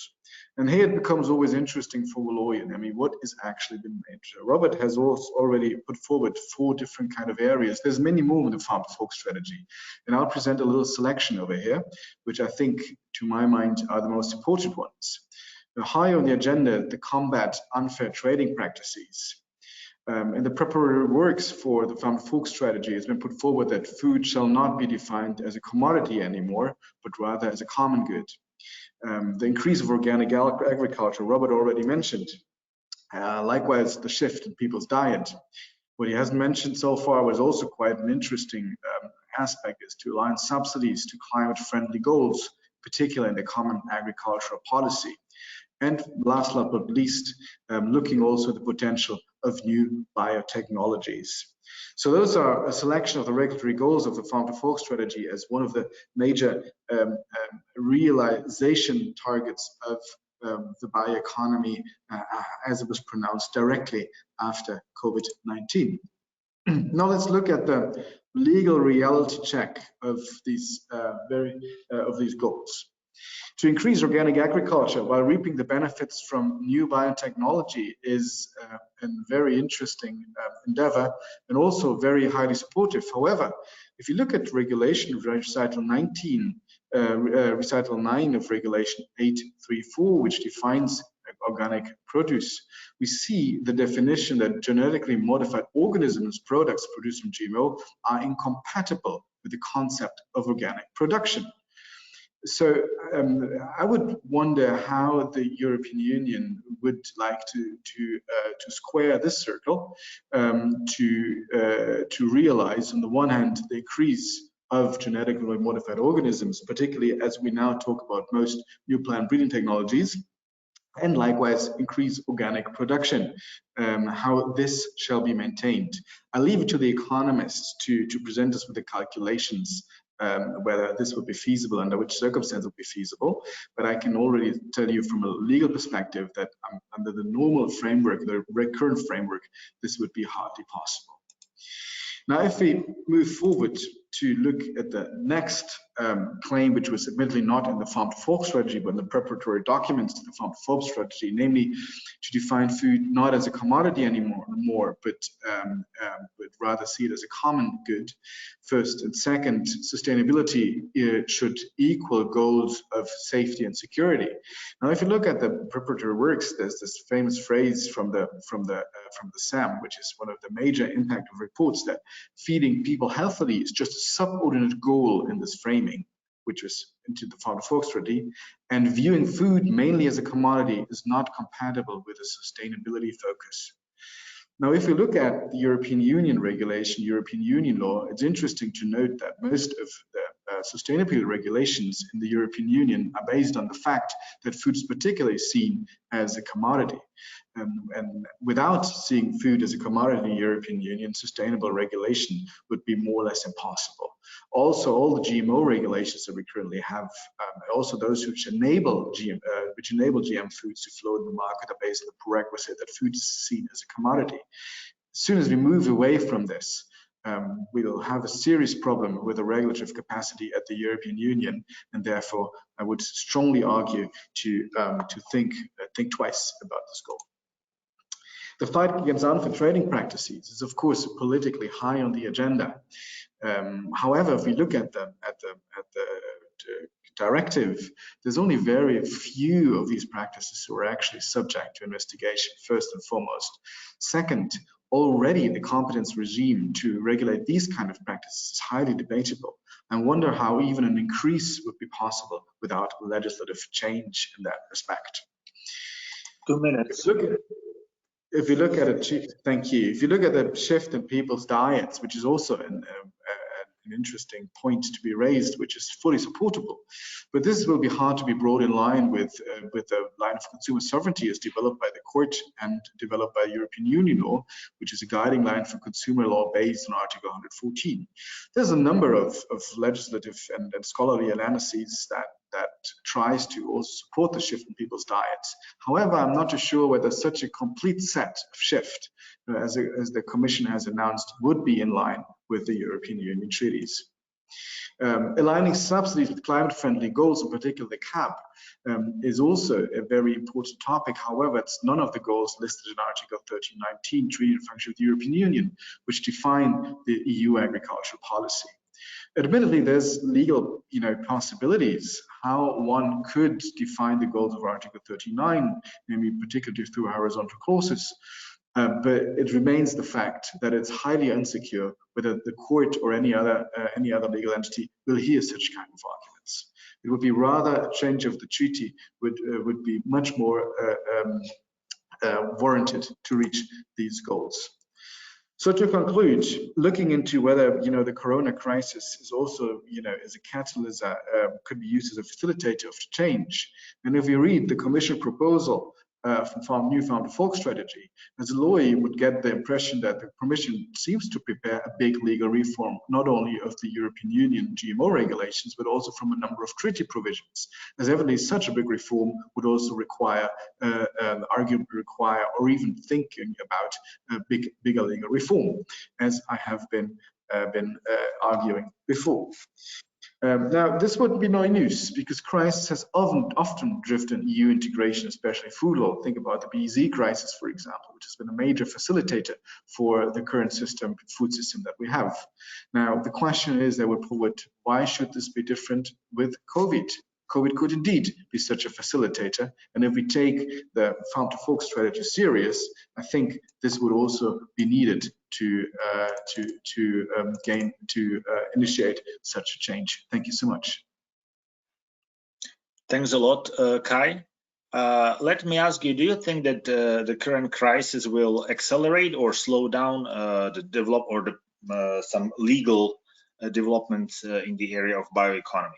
And here it becomes always interesting for a lawyer. I mean, what is actually been made? Robert has also already put forward 4 different kind of areas. There's many more in the farm to fork strategy. And I'll present a little selection over here, which I think, to my mind, are the most important ones. High on the agenda, the combat unfair trading practices. In the preparatory works for the Farm-to-Fork strategy, it's been put forward that food shall not be defined as a commodity anymore, but rather as a common good. The increase of organic agriculture, Robert already mentioned. Likewise, the shift in people's diet. What he hasn't mentioned so far was also quite an interesting aspect, is to align subsidies to climate-friendly goals, particularly in the common agricultural policy. And last but not least, looking also at the potential of new biotechnologies. So those are a selection of the regulatory goals of the Farm-to-Fork strategy as one of the major realization targets of the bioeconomy as it was pronounced directly after COVID-19. Now let's look at the legal reality check of these goals. To increase organic agriculture while reaping the benefits from new biotechnology is a very interesting endeavor, and also very highly supportive. However, if you look at regulation recital 19, recital 9 of regulation 834, which defines organic produce, we see the definition that genetically modified organisms, products produced from GMO, are incompatible with the concept of organic production. So I would wonder how the European Union would like to square this circle, to realize, on the one hand, the increase of genetically modified organisms, particularly as we now talk about most new plant breeding technologies, and likewise increase organic production, how this shall be maintained. I'll leave it to the economists to present us with the calculations, whether this would be feasible, under which circumstances would be feasible. But I can already tell you from a legal perspective that under the normal framework, the recurrent framework, this would be hardly possible. Now, if we move forward to look at the next claim, which was admittedly not in the Farm-to-Fork strategy, but in the preparatory documents to the Farm-to-Fork strategy, namely to define food not as a commodity anymore, but rather see it as a common good. First and second, sustainability should equal goals of safety and security. Now, if you look at the preparatory works, there's this famous phrase from the SAM, which is one of the major impact of reports, that feeding people healthily is just a subordinate goal in this framing, which was into the Farm-to-Fork strategy, and viewing food mainly as a commodity is not compatible with a sustainability focus. Now, if we look at the European Union regulation, European Union law, it's interesting to note that most of the sustainability regulations in the European Union are based on the fact that food is particularly seen as a commodity. And without seeing food as a commodity in the European Union, sustainable regulation would be more or less impossible. Also, all the GMO regulations that we currently have, also those which enable GM foods to flow in the market, are based on the prerequisite that food is seen as a commodity. As soon as we move away from this, we will have a serious problem with the regulative capacity at the European Union, and therefore I would strongly argue to think twice about this goal. The fight against unfair trading practices is, of course, politically high on the agenda. However, if we look at the directive, there's only very few of these practices who are actually subject to investigation, first and foremost. Second, already the competence regime to regulate these kind of practices is highly debatable. I wonder how even an increase would be possible without legislative change in that respect. 2 minutes. If you look at it, thank you. If you look at the shift in people's diets, which is also an interesting point to be raised, which is fully supportable, but this will be hard to be brought in line with the line of consumer sovereignty as developed by the court and developed by European Union law, which is a guiding line for consumer law based on Article 114. There's a number of legislative and scholarly analyses that tries to also support the shift in people's diets. However, I'm not too sure whether such a complete set of shift, as the Commission has announced, would be in line with the European Union treaties. Aligning subsidies with climate-friendly goals, in particular the CAB, is also a very important topic. However, it's none of the goals listed in Article 1319, Treaty on Function of the European Union, which define the EU agricultural policy. Admittedly, there's legal, possibilities how one could define the goals of Article 39, namely particularly through horizontal clauses. but it remains the fact that it's highly insecure whether the court or any other legal entity will hear such kind of arguments. It would be rather a change of the treaty would be much more warranted to reach these goals. So to conclude, looking into whether the Corona crisis is also as a catalyst, could be used as a facilitator of change. And if you read the Commission proposal from new Farm to Fork strategy, as a lawyer, you would get the impression that the Commission seems to prepare a big legal reform, not only of the European Union GMO regulations, but also from a number of treaty provisions. As evidently, such a big reform would also require, arguably require, or even thinking about a bigger legal reform, as I have been arguing before. Now, this would be no news because crisis has often driven EU integration, especially food law. Think about the BEZ crisis, for example, which has been a major facilitator for the current food system that we have. Now, the question is, why should this be different with COVID? COVID could indeed be such a facilitator, and if we take the Farm to Fork strategy serious, I think this would also be needed to initiate such a change. Thank you so much. Thanks a lot, Kai. Let me ask you, do you think that the current crisis will accelerate or slow down some legal developments in the area of bioeconomy?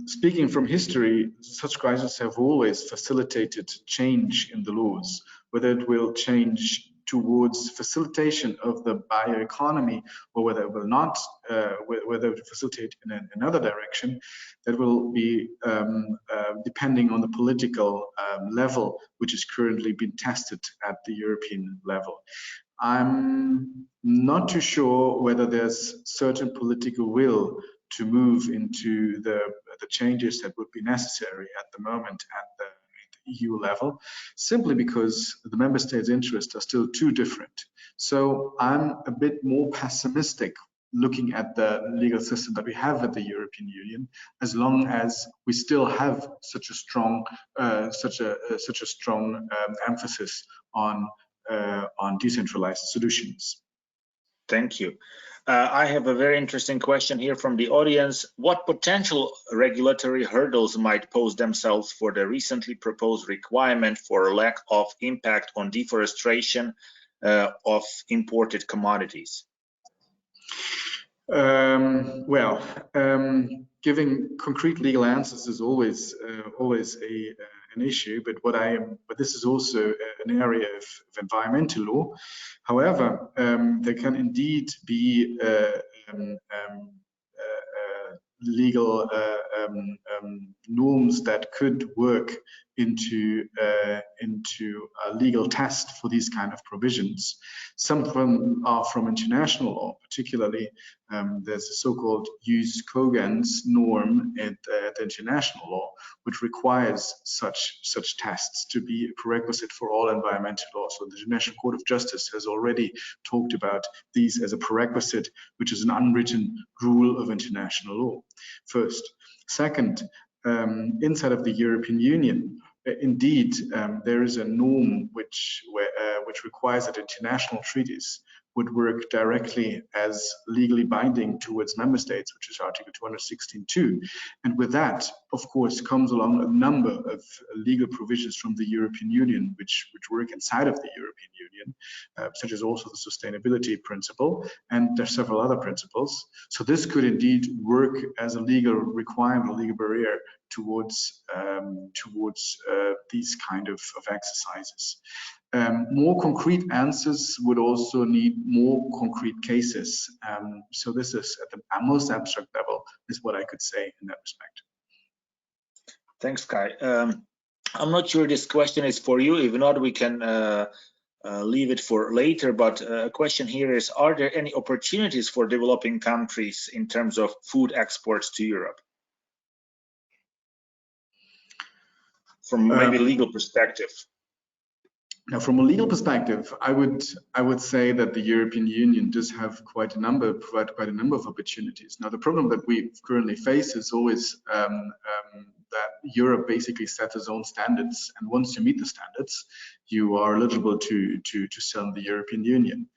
Speaking from history, such crises have always facilitated change in the laws. Whether it will change towards facilitation of the bioeconomy or whether it will not, whether it will facilitate in another direction, that will be depending on the political level, which is currently being tested at the European level. I'm not too sure whether there's certain political will to move into the changes that would be necessary at the moment at the EU level, simply because the member states' interests are still too different. So I'm a bit more pessimistic looking at the legal system that we have at the European Union, as long as we still have such a strong emphasis on decentralized solutions. Thank you. I have a very interesting question here from the audience. What potential regulatory hurdles might pose themselves for the recently proposed requirement for lack of impact on deforestation of imported commodities? Giving concrete legal answers is always an issue, but this is also an area of environmental law. However, there can indeed be legal norms that could work into a legal test for these kind of provisions. Some of them are from international law, particularly there's a so-called Jus Cogens norm at the international law, which requires such tests to be a prerequisite for all environmental law. So the International Court of Justice has already talked about these as a prerequisite, which is an unwritten rule of international law. First. Second, inside of the European Union, indeed, there is a norm which requires that international treaties would work directly as legally binding towards member states, which is Article 216.2. And with that, of course, comes along a number of legal provisions from the European Union, which work inside of the European Union, such as also the sustainability principle, and there are several other principles. So this could indeed work as a legal requirement, a legal barrier towards these kind of exercises. More concrete answers would also need more concrete cases. So this is at the most abstract level is what I could say in that respect. Thanks, Kai. I'm not sure this question is for you. If not, we can leave it for later. But a question here is, are there any opportunities for developing countries in terms of food exports to Europe? From maybe legal perspective. Now, from a legal perspective, I would say that the European Union does have quite a number of opportunities. Now, the problem that we currently face is always that Europe basically sets its own standards, and once you meet the standards, you are eligible to sell in the European Union.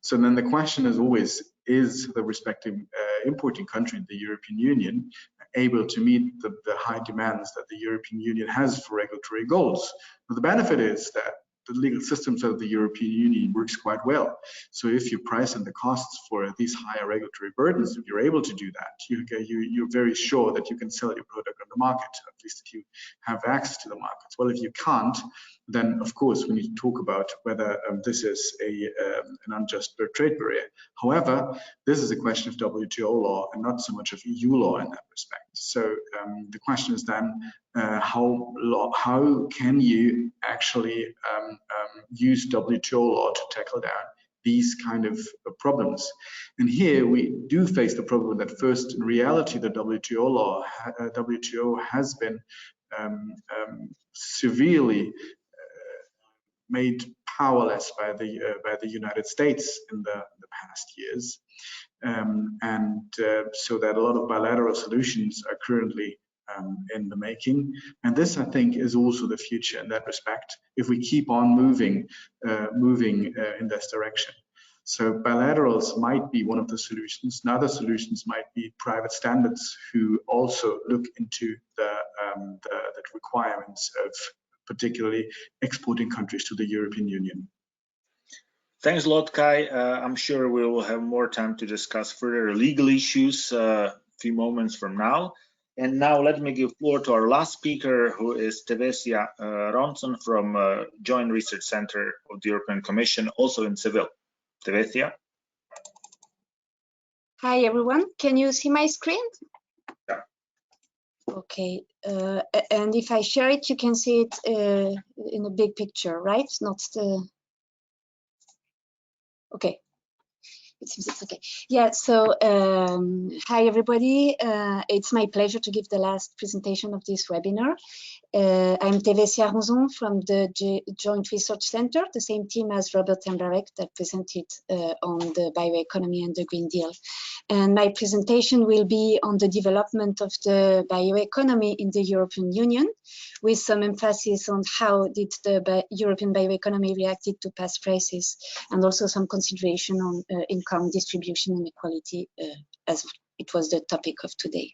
So then the question is always: is the respective importing country in the European Union able to meet the high demands that the European Union has for regulatory goals? Well, the benefit is that the legal systems of the European Union works quite well. So if you price in the costs for these higher regulatory burdens, if you're able to do that, you're very sure that you can sell your product on the market, at least if you have access to the market. Well, if you can't, then of course we need to talk about whether this is an unjust trade barrier. However, this is a question of WTO law and not so much of EU law in that respect. So the question is then, how can you actually use WTO law to tackle down these kind of problems? And here we do face the problem that first, in reality, the WTO has been severely made powerless by the United States in the past years, so that a lot of bilateral solutions are currently in the making. And this, I think, is also the future in that respect, if we keep on moving in this direction. So bilaterals might be one of the solutions. And other solutions might be private standards who also look into the requirements of particularly exporting countries to the European Union. Thanks a lot, Kai. I'm sure we will have more time to discuss further legal issues a few moments from now. And now let me give floor to our last speaker, who is Tevesia Ronson from Joint Research Center of the European Commission, also in Seville. Tevesia. Hi, everyone. Can you see my screen? Yeah. Okay. And if I share it, you can see it in a big picture, right? Not the... Okay. It seems it's okay. Yeah, so hi, everybody. It's my pleasure to give the last presentation of this webinar. I'm Tevesia Ronson from the Joint Research Center, the same team as Robert and Barek that presented on the bioeconomy and the Green Deal. And my presentation will be on the development of the bioeconomy in the European Union, with some emphasis on how did the European bioeconomy reacted to past crises, and also some consideration on income distribution and equality, as it was the topic of today.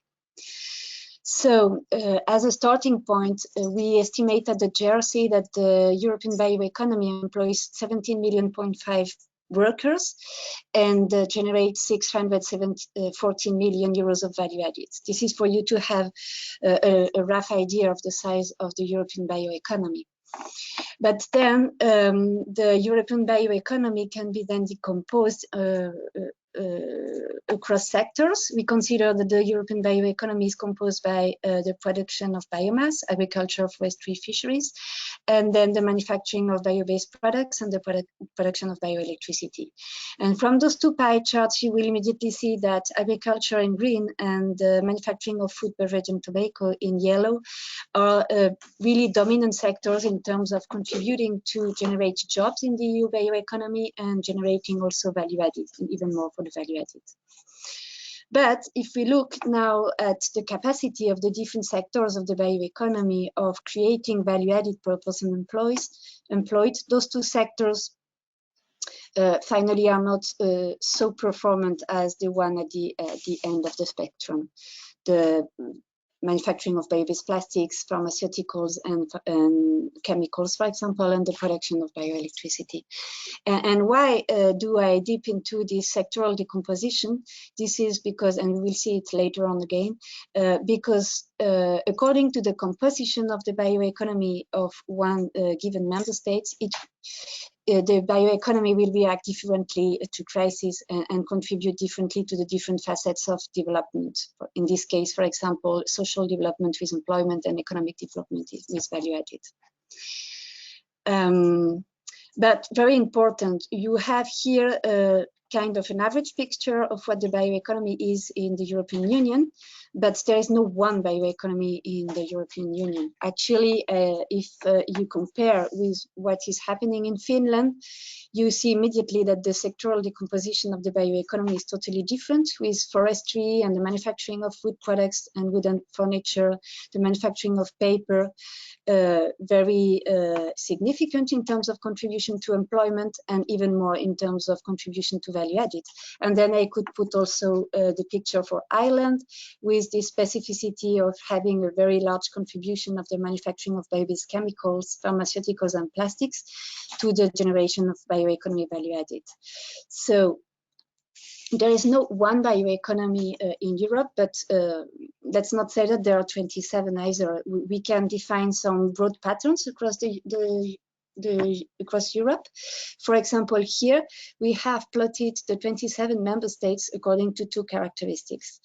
So as a starting point, we estimate at the JRC that the European bioeconomy employs 17.5 million workers and generates 614 million euros of value added. This is for you to have a rough idea of the size of the European bioeconomy. But then the European bioeconomy can be then decomposed across sectors. We consider that the European bioeconomy is composed by the production of biomass, agriculture, forestry, fisheries, and then the manufacturing of bio-based products and the production of bioelectricity. And from those two pie charts, you will immediately see that agriculture in green and the manufacturing of food, beverage, and tobacco in yellow are really dominant sectors in terms of contributing to generate jobs in the EU bioeconomy and generating also value added, and even more for the value added. But if we look now at the capacity of the different sectors of the bioeconomy of creating value added per person employed, those two sectors finally are not so performant as the one at the end of the spectrum. The manufacturing of bio-based plastics, pharmaceuticals, and chemicals, for example, and the production of bioelectricity. And why do I dip into this sectoral decomposition? This is because, and we'll see it later on again, because according to the composition of the bioeconomy of one given member state, the bioeconomy will react differently to crises and contribute differently to the different facets of development. In this case, for example, social development with employment and economic development with value added. But very important, you have here kind of an average picture of what the bioeconomy is in the European Union, but there is no one bioeconomy in the European Union. Actually, if you compare with what is happening in Finland, you see immediately that the sectoral decomposition of the bioeconomy is totally different, with forestry and the manufacturing of wood products and wooden furniture, the manufacturing of paper, very significant in terms of contribution to employment and even more in terms of contribution to value added. And then I could put also the picture for Ireland with the specificity of having a very large contribution of the manufacturing of bio-based chemicals, pharmaceuticals and plastics to the generation of bioeconomy value added. So there is no one bioeconomy in Europe, but let's not say that there are 27 either. We can define some broad patterns across across Europe. For example, here we have plotted the 27 member states according to two characteristics.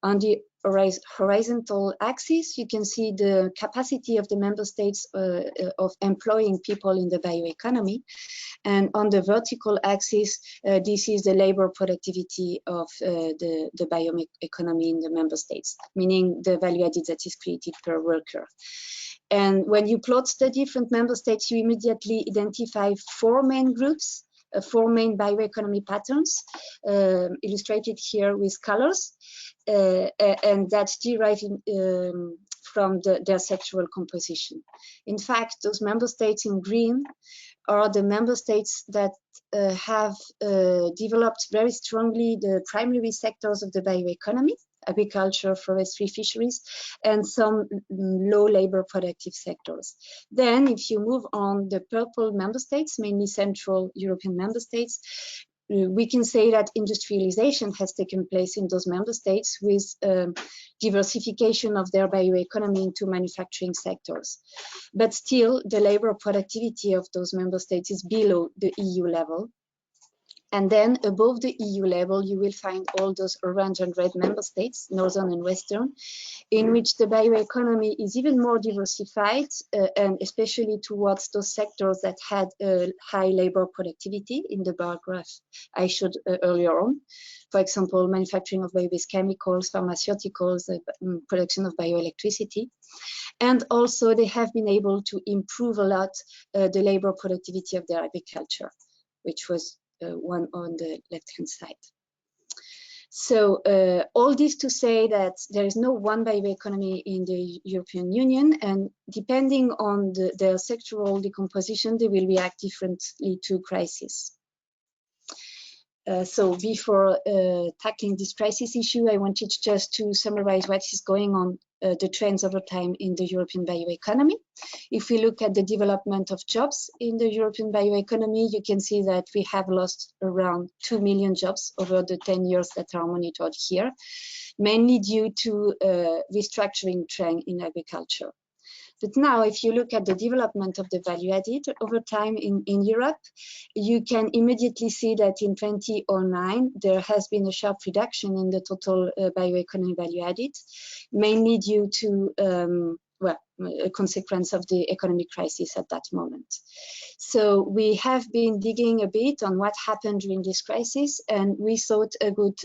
On the horizontal axis, you can see the capacity of the member states of employing people in the bioeconomy. And on the vertical axis, this is the labor productivity of the bioeconomy in the member states, meaning the value added that is created per worker. And when you plot the different member states, you immediately identify four main groups, four main bioeconomy patterns, illustrated here with colors, and that's deriving from their sectoral composition. In fact, those member states in green are the member states that have developed very strongly the primary sectors of the bioeconomy, agriculture, forestry, fisheries, and some low labor productive sectors. Then if you move on the purple member states, mainly Central European member states, we can say that industrialization has taken place in those member states with diversification of their bioeconomy into manufacturing sectors. But still, the labor productivity of those member states is below the EU level. And then above the EU level, you will find all those orange and red member states, Northern and Western, in which the bioeconomy is even more diversified, and especially towards those sectors that had high labor productivity in the bar graph I showed earlier on. For example, manufacturing of bio-based chemicals, pharmaceuticals, production of bioelectricity. And also they have been able to improve a lot the labor productivity of their agriculture, which was one on the left-hand side. So all this to say that there is no one bioeconomy in the European Union, and depending on their sectoral decomposition, they will react differently to crisis. So before tackling this crisis issue, I wanted just to summarize what is going on, the trends over time in the European bioeconomy. If we look at the development of jobs in the European bioeconomy, you can see that we have lost around 2 million jobs over the 10 years that are monitored here, mainly due to restructuring trend in agriculture. But now, if you look at the development of the value added over time in Europe, you can immediately see that in 2009, there has been a sharp reduction in the total bioeconomy value added, mainly due to well, a consequence of the economic crisis at that moment. So we have been digging a bit on what happened during this crisis, and we thought a good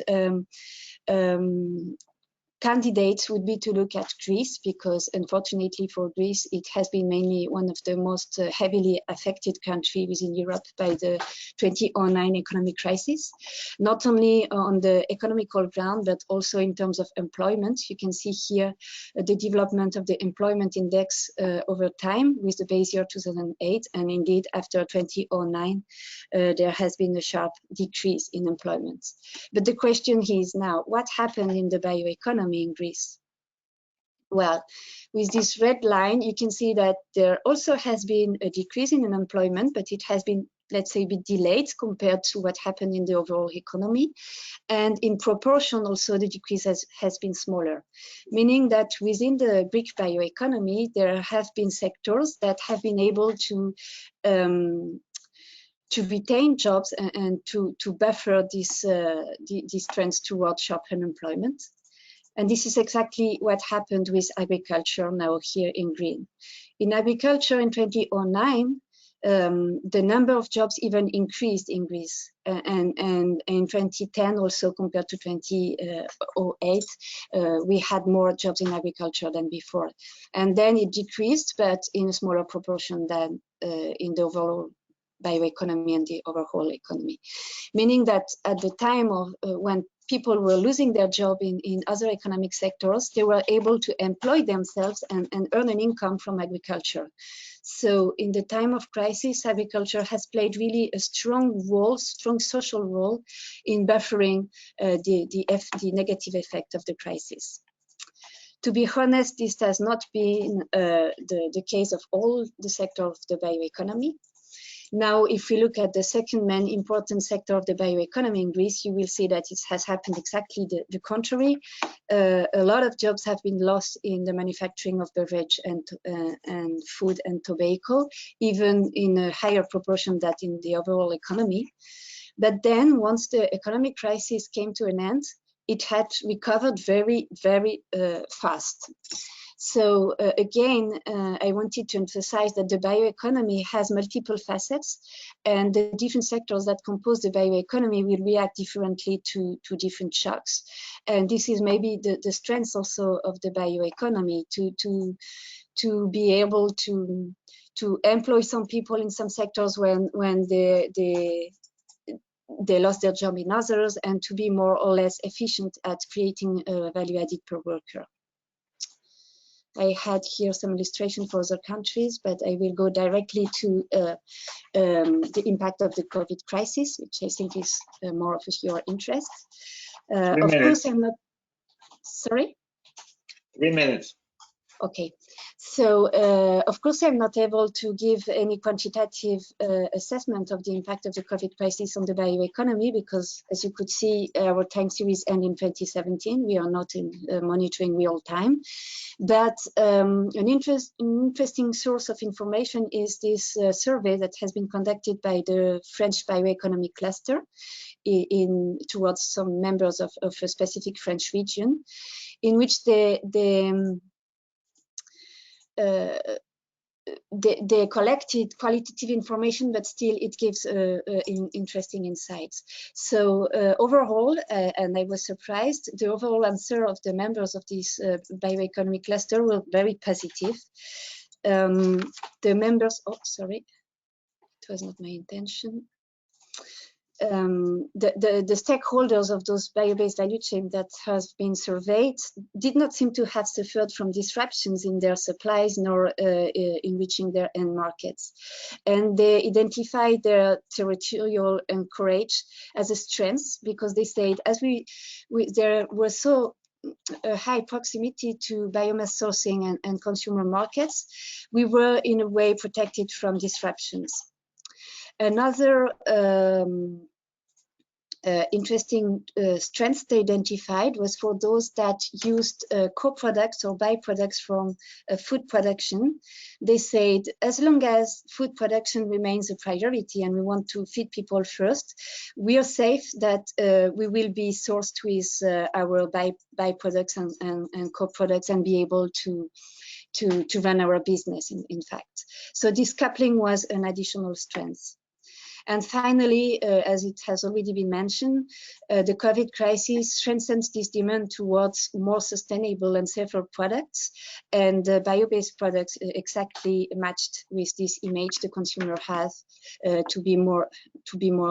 candidates would be to look at Greece, because unfortunately for Greece, it has been mainly one of the most heavily affected countries within Europe by the 2009 economic crisis, not only on the economical ground, but also in terms of employment. You can see here the development of the employment index over time with the base year 2008, and indeed after 2009, there has been a sharp decrease in employment. But the question is now, what happened in the bioeconomy in Greece? Well, with this red line, you can see that there also has been a decrease in unemployment, but it has been, let's say, a bit delayed compared to what happened in the overall economy. And in proportion, also, the decrease has been smaller, meaning that within the Greek bioeconomy, there have been sectors that have been able to retain jobs and to buffer these trends towards sharp unemployment. And this is exactly what happened with agriculture now here in green. In agriculture in 2009, the number of jobs even increased in Greece, and in 2010 also compared to 2008 we had more jobs in agriculture than before, and then it decreased, but in a smaller proportion than in the overall bioeconomy and the overall economy, meaning that at the time of when people were losing their job in other economic sectors, they were able to employ themselves and earn an income from agriculture. So in the time of crisis, agriculture has played really a strong role, strong social role in buffering the negative effect of the crisis. To be honest, this has not been the case of all the sector of the bioeconomy. Now, if we look at the second main important sector of the bioeconomy in Greece, you will see that it has happened exactly the contrary. A lot of jobs have been lost in the manufacturing of beverage and food and tobacco, even in a higher proportion than in the overall economy. But then, once the economic crisis came to an end, it had recovered very, very fast. So again, I wanted to emphasize that the bioeconomy has multiple facets, and the different sectors that compose the bioeconomy will react differently to different shocks. And this is maybe the strength also of the bioeconomy, to be able to employ some people in some sectors when they lost their job in others, and to be more or less efficient at creating value added per worker. I had here some illustration for other countries, but I will go directly to the impact of the COVID crisis, which I think is more of your interest. Of course, I'm not, sorry? 3 minutes. Okay, so of course I'm not able to give any quantitative assessment of the impact of the COVID crisis on the bioeconomy, because as you could see, our time series ended in 2017. We are not in monitoring real time. But an interesting source of information is this survey that has been conducted by the French Bioeconomy Cluster towards some members of a specific French region, in which they collected qualitative information, but still it gives interesting insights. So overall, and I was surprised, the overall answer of the members of this bioeconomic cluster were very positive. The members, oh, sorry, it was not my intention. The stakeholders of those bio-based value chains that has been surveyed did not seem to have suffered from disruptions in their supplies nor in reaching their end markets. And they identified their territorial anchorage as a strength, because they said, as there were so a high proximity to biomass sourcing and consumer markets, we were in a way protected from disruptions. Another interesting strength they identified was for those that used co-products or byproducts from food production. They said, as long as food production remains a priority and we want to feed people first, we are safe that we will be sourced with our byproducts and co-products and be able to run our business, in fact. So this coupling was an additional strength. And finally, as it has already been mentioned, the COVID crisis strengthens this demand towards more sustainable and safer products, and bio-based products exactly matched with this image the consumer has to be more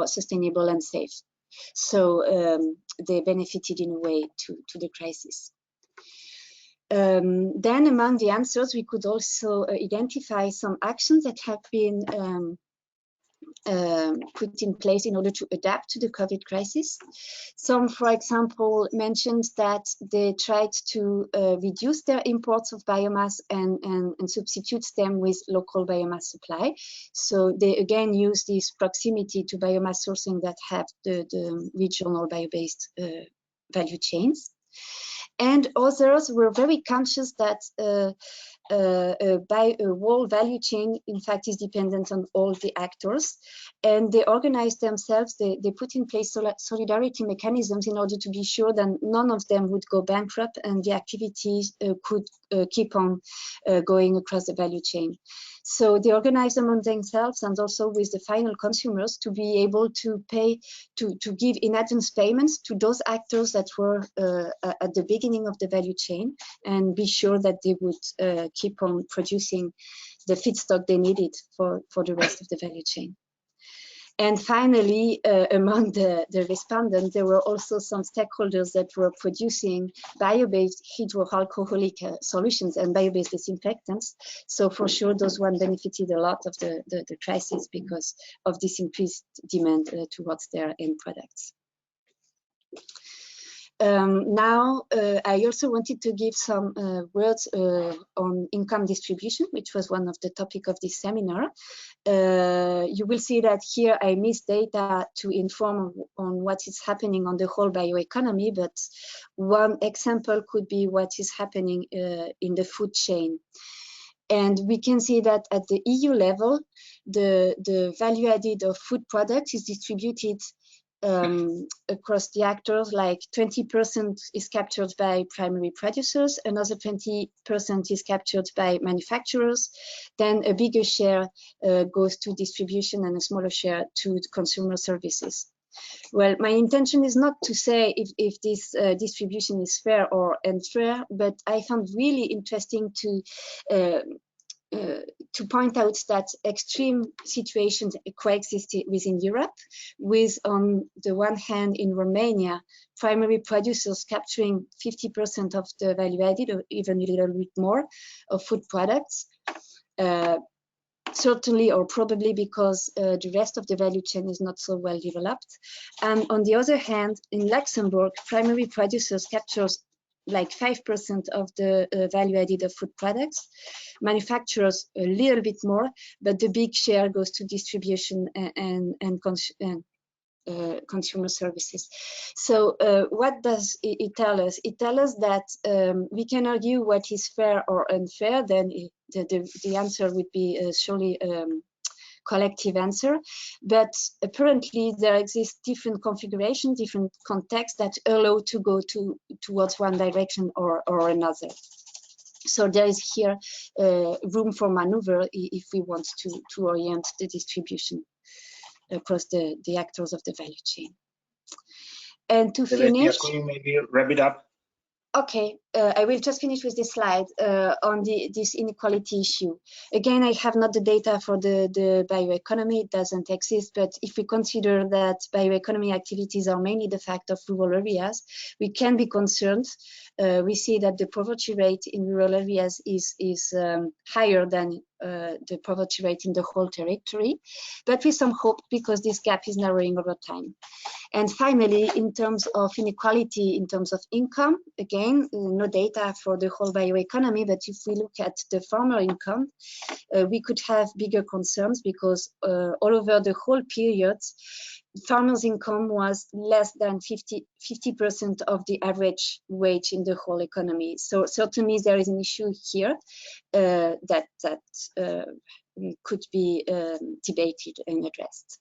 sustainable and safe. So they benefited in a way to the crisis. Then among the answers, we could also identify some actions that have been put in place in order to adapt to the COVID crisis. Some, for example, mentioned that they tried to reduce their imports of biomass and substitute them with local biomass supply. So they again use this proximity to biomass sourcing that have the regional bio-based value chains. And others were very conscious that a whole value chain, in fact, is dependent on all the actors, and they organize themselves. They put in place solidarity mechanisms in order to be sure that none of them would go bankrupt and the activities could keep on going across the value chain. So they organize among themselves and also with the final consumers to be able to pay, to give in advance payments to those actors that were at the beginning of the value chain, and be sure that they would keep on producing the feedstock they needed for the rest of the value chain. And finally, among the respondents, there were also some stakeholders that were producing bio-based hydroalcoholic solutions and bio-based disinfectants. So for sure, those one benefited a lot of the crisis because of this increased demand towards their end products. Now, I also wanted to give some words on income distribution, which was one of the topic of this seminar. You will see that here I missed data to inform on what is happening on the whole bioeconomy, but one example could be what is happening in the food chain. And we can see that at the EU level, the value added of food products is distributed across the actors. Like 20% is captured by primary producers, another 20% is captured by manufacturers, then a bigger share goes to distribution and a smaller share to consumer services. Well, my intention is not to say if this distribution is fair or unfair, but I found really interesting to point out that extreme situations coexist within Europe, with, on the one hand, in Romania, primary producers capturing 50% of the value added, or even a little bit more, of food products. Certainly or probably because the rest of the value chain is not so well developed. And on the other hand, in Luxembourg, primary producers captures like 5% of the value added of food products, manufacturers a little bit more, but the big share goes to distribution and consumer services. So what does it tell us? It tells us that we can argue what is fair or unfair, then the answer would be surely collective answer, but apparently there exists different configurations, different contexts that allow to go towards one direction or another. So there is here room for maneuver if we want to orient the distribution across the actors of the value chain. And to finish, could you maybe wrap it up? Okay, I will just finish with this slide on this inequality issue. Again, I have not the data for the bioeconomy, it doesn't exist, but if we consider that bioeconomy activities are mainly the fact of rural areas, we can be concerned. We see that the poverty rate in rural areas is higher than the poverty rate in the whole territory, but with some hope because this gap is narrowing over time. And finally, in terms of inequality, in terms of income, again, no data for the whole bioeconomy, but if we look at the farmer income, we could have bigger concerns because all over the whole period, farmers' income was less than 50% of the average wage in the whole economy. So certainly there is an issue here that could be debated and addressed.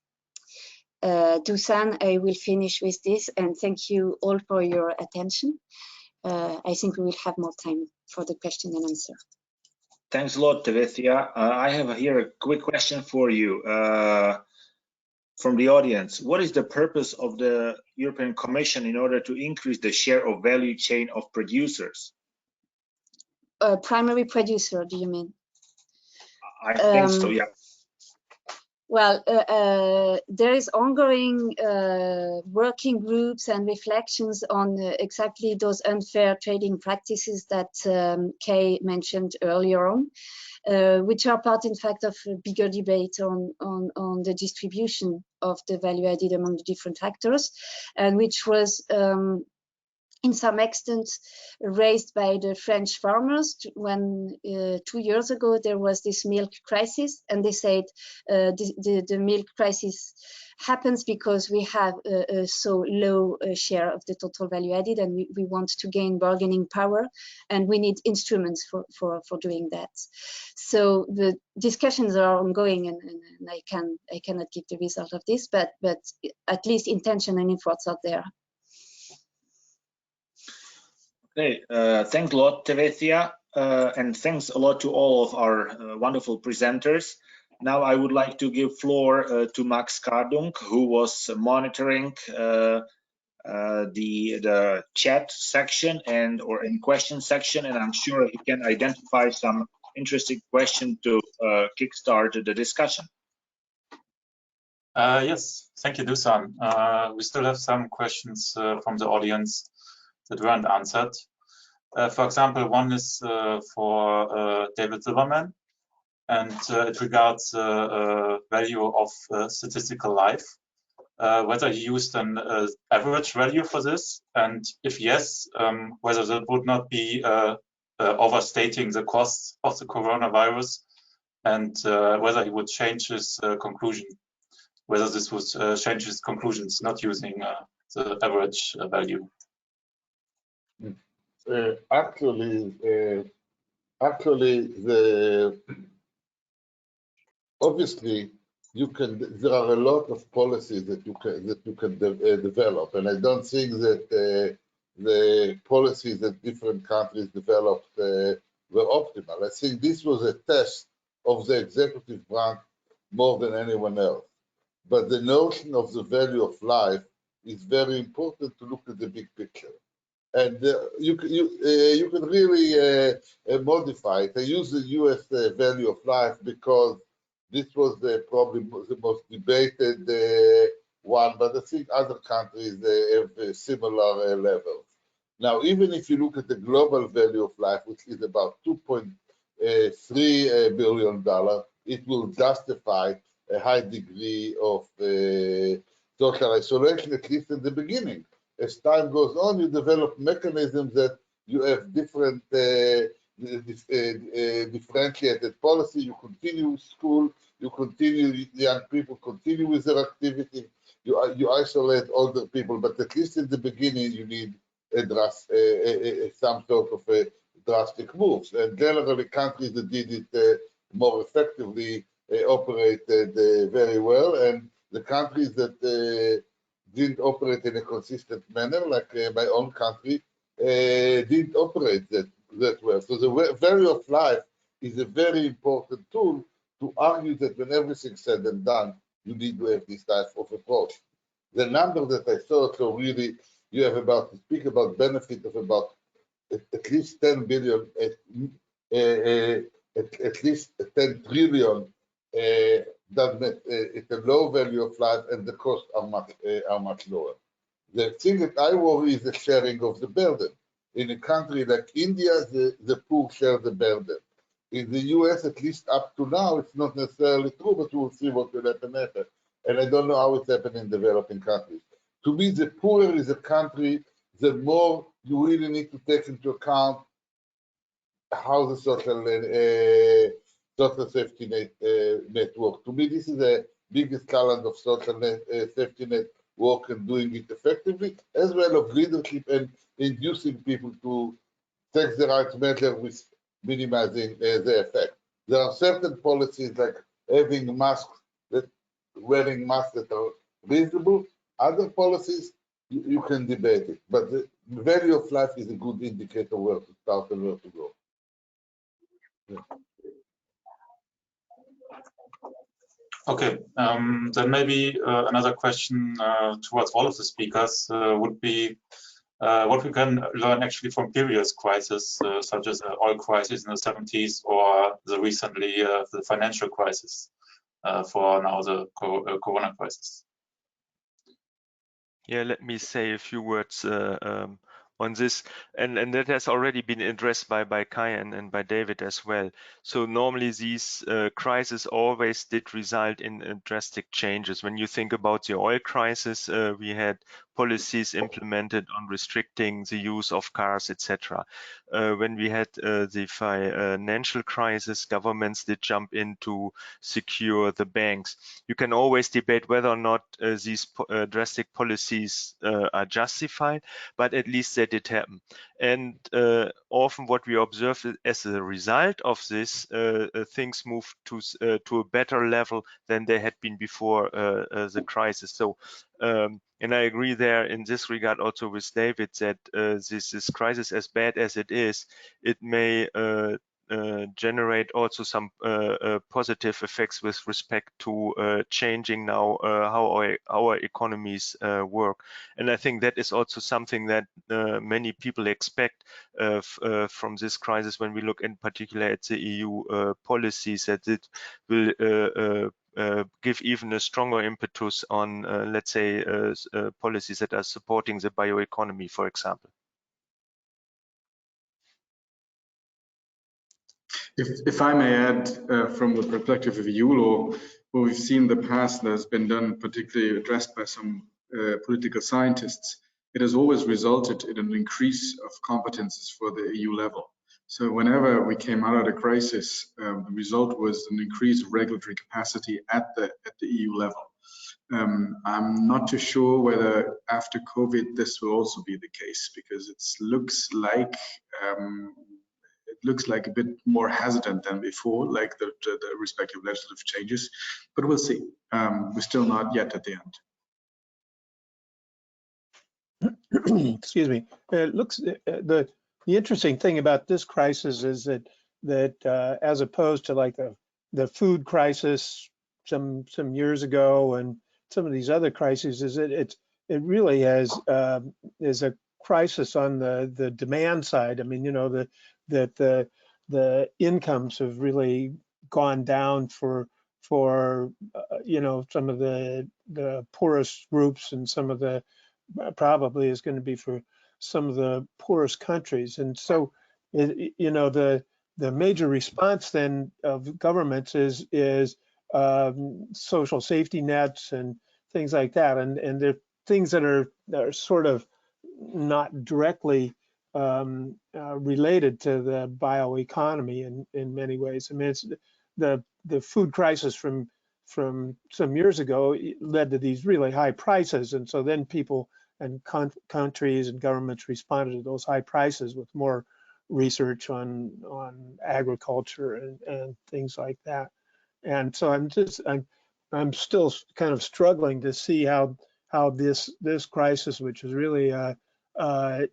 Dusan, I will finish with this, and thank you all for your attention. I think we will have more time for the question and answer. Thanks a lot, Tevesia. I have here a quick question for you from the audience. What is the purpose of the European Commission in order to increase the share of value chain of producers? Primary producer, do you mean? I think so, yeah. Well, there is ongoing working groups and reflections on exactly those unfair trading practices that Kay mentioned earlier on, which are part, in fact, of a bigger debate on the distribution of the value added among the different actors, and which was in some extent raised by the French farmers when 2 years ago there was this milk crisis, and they said the milk crisis happens because we have a so low share of the total value added, and we want to gain bargaining power, and we need instruments for doing that. So the discussions are ongoing, and I cannot give the result of this, but at least intention and efforts are there. Okay, thanks a lot, Tevetia, and thanks a lot to all of our wonderful presenters. Now I would like to give floor to Max Kardung, who was monitoring the chat section or in question section, and I'm sure he can identify some interesting question to kickstart the discussion. Yes, thank you, Dusan. We still have some questions from the audience that weren't answered. For example, one is for David Silverman, and it regards value of statistical life. Whether he used an average value for this, and if yes, whether that would not be overstating the costs of the coronavirus, and whether he would change his conclusion, whether this would change his conclusions not using the average value. Actually, obviously, there are a lot of policies that you can develop, and I don't think that the policies that different countries developed were optimal. I think this was a test of the executive branch more than anyone else. But the notion of the value of life is very important to look at the big picture. And you can really modify it. I use the US value of life because this was probably the most debated one, but I think other countries have similar levels. Now, even if you look at the global value of life, which is about $2.3 billion, it will justify a high degree of social isolation, at least in the beginning. As time goes on, you develop mechanisms that you have different differentiated policy. You continue school, young people continue with their activity. You isolate older people, but at least in the beginning, you need some sort of drastic moves. And generally, countries that did it more effectively operated very well, and the countries that didn't operate in a consistent manner, like my own country, didn't operate that well. So the value of life is a very important tool to argue that when everything's said and done, you need to have this type of approach. The number that I saw, so really, you have speak about benefit of about at least 10 billion, at least 10 trillion. It's a low value of life, and the costs are much lower. The thing that I worry is the sharing of the burden. In a country like India, the poor share the burden. In the US, at least up to now, it's not necessarily true, but we'll see what will happen after. And I don't know how it's happening in developing countries. To me, the poorer is a country, the more you really need to take into account how the social safety net work. To me, this is the biggest challenge of social safety net work and doing it effectively, as well as leadership and inducing people to take the right measure with minimizing the effect. There are certain policies like having wearing masks that are reasonable. Other policies, you can debate it, but the value of life is a good indicator where to start and where to go. Yeah. Okay, then maybe another question towards all of the speakers would be what we can learn actually from previous crises, such as the oil crisis in the 70s or recently the financial crisis for now the corona crisis. Yeah, let me say a few words on this, and that has already been addressed by Kai and by David as well. So normally these crises always did result in drastic changes. When you think about the oil crisis, we had policies implemented on restricting the use of cars, etc. When we had the financial crisis, governments did jump in to secure the banks. You can always debate whether or not these drastic policies are justified, but at least they did happen. And often what we observe as a result of this, things move to a better level than they had been before the crisis. So, and I agree there in this regard also with David that this crisis, as bad as it is, it may generate also some positive effects with respect to changing now how our economies work. And I think that is also something that many people expect from this crisis when we look in particular at the EU policies, that it will give even a stronger impetus on, let's say, policies that are supporting the bioeconomy, for example. If I may add, from the perspective of EU law, what we've seen in the past that has been done, particularly addressed by some political scientists, it has always resulted in an increase of competences for the EU level. So whenever we came out of the crisis, the result was an increased regulatory capacity at the EU level. I'm not too sure whether after COVID this will also be the case, because it looks like a bit more hesitant than before, like the respective legislative changes, but we'll see. We're still not yet at the end. Excuse me. It looks the interesting thing about this crisis is that as opposed to like the food crisis some years ago and some of these other crises, is it really has is a crisis on the demand side. I mean, you know, the incomes have really gone down for you know, some of the poorest groups, and some of the probably is going to be for some of the poorest countries. And so, you know, the major response then of governments is social safety nets and things like that, and they're things that are sort of not directly related to the bioeconomy in many ways. I mean, it's the food crisis from some years ago led to these really high prices, and so then people and countries and governments responded to those high prices with more research on agriculture and things like that. And so I'm still kind of struggling to see how this crisis, which is really a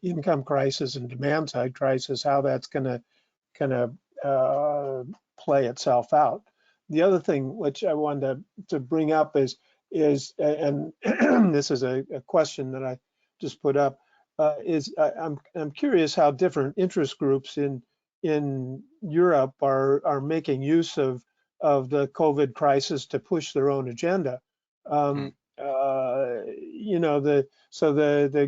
income crisis and demand side crisis, how that's going to play itself out. The other thing which I wanted to bring up is and this is a question that I just put up, is I'm curious how different interest groups in Europe are making use of the COVID crisis to push their own agenda. You know, the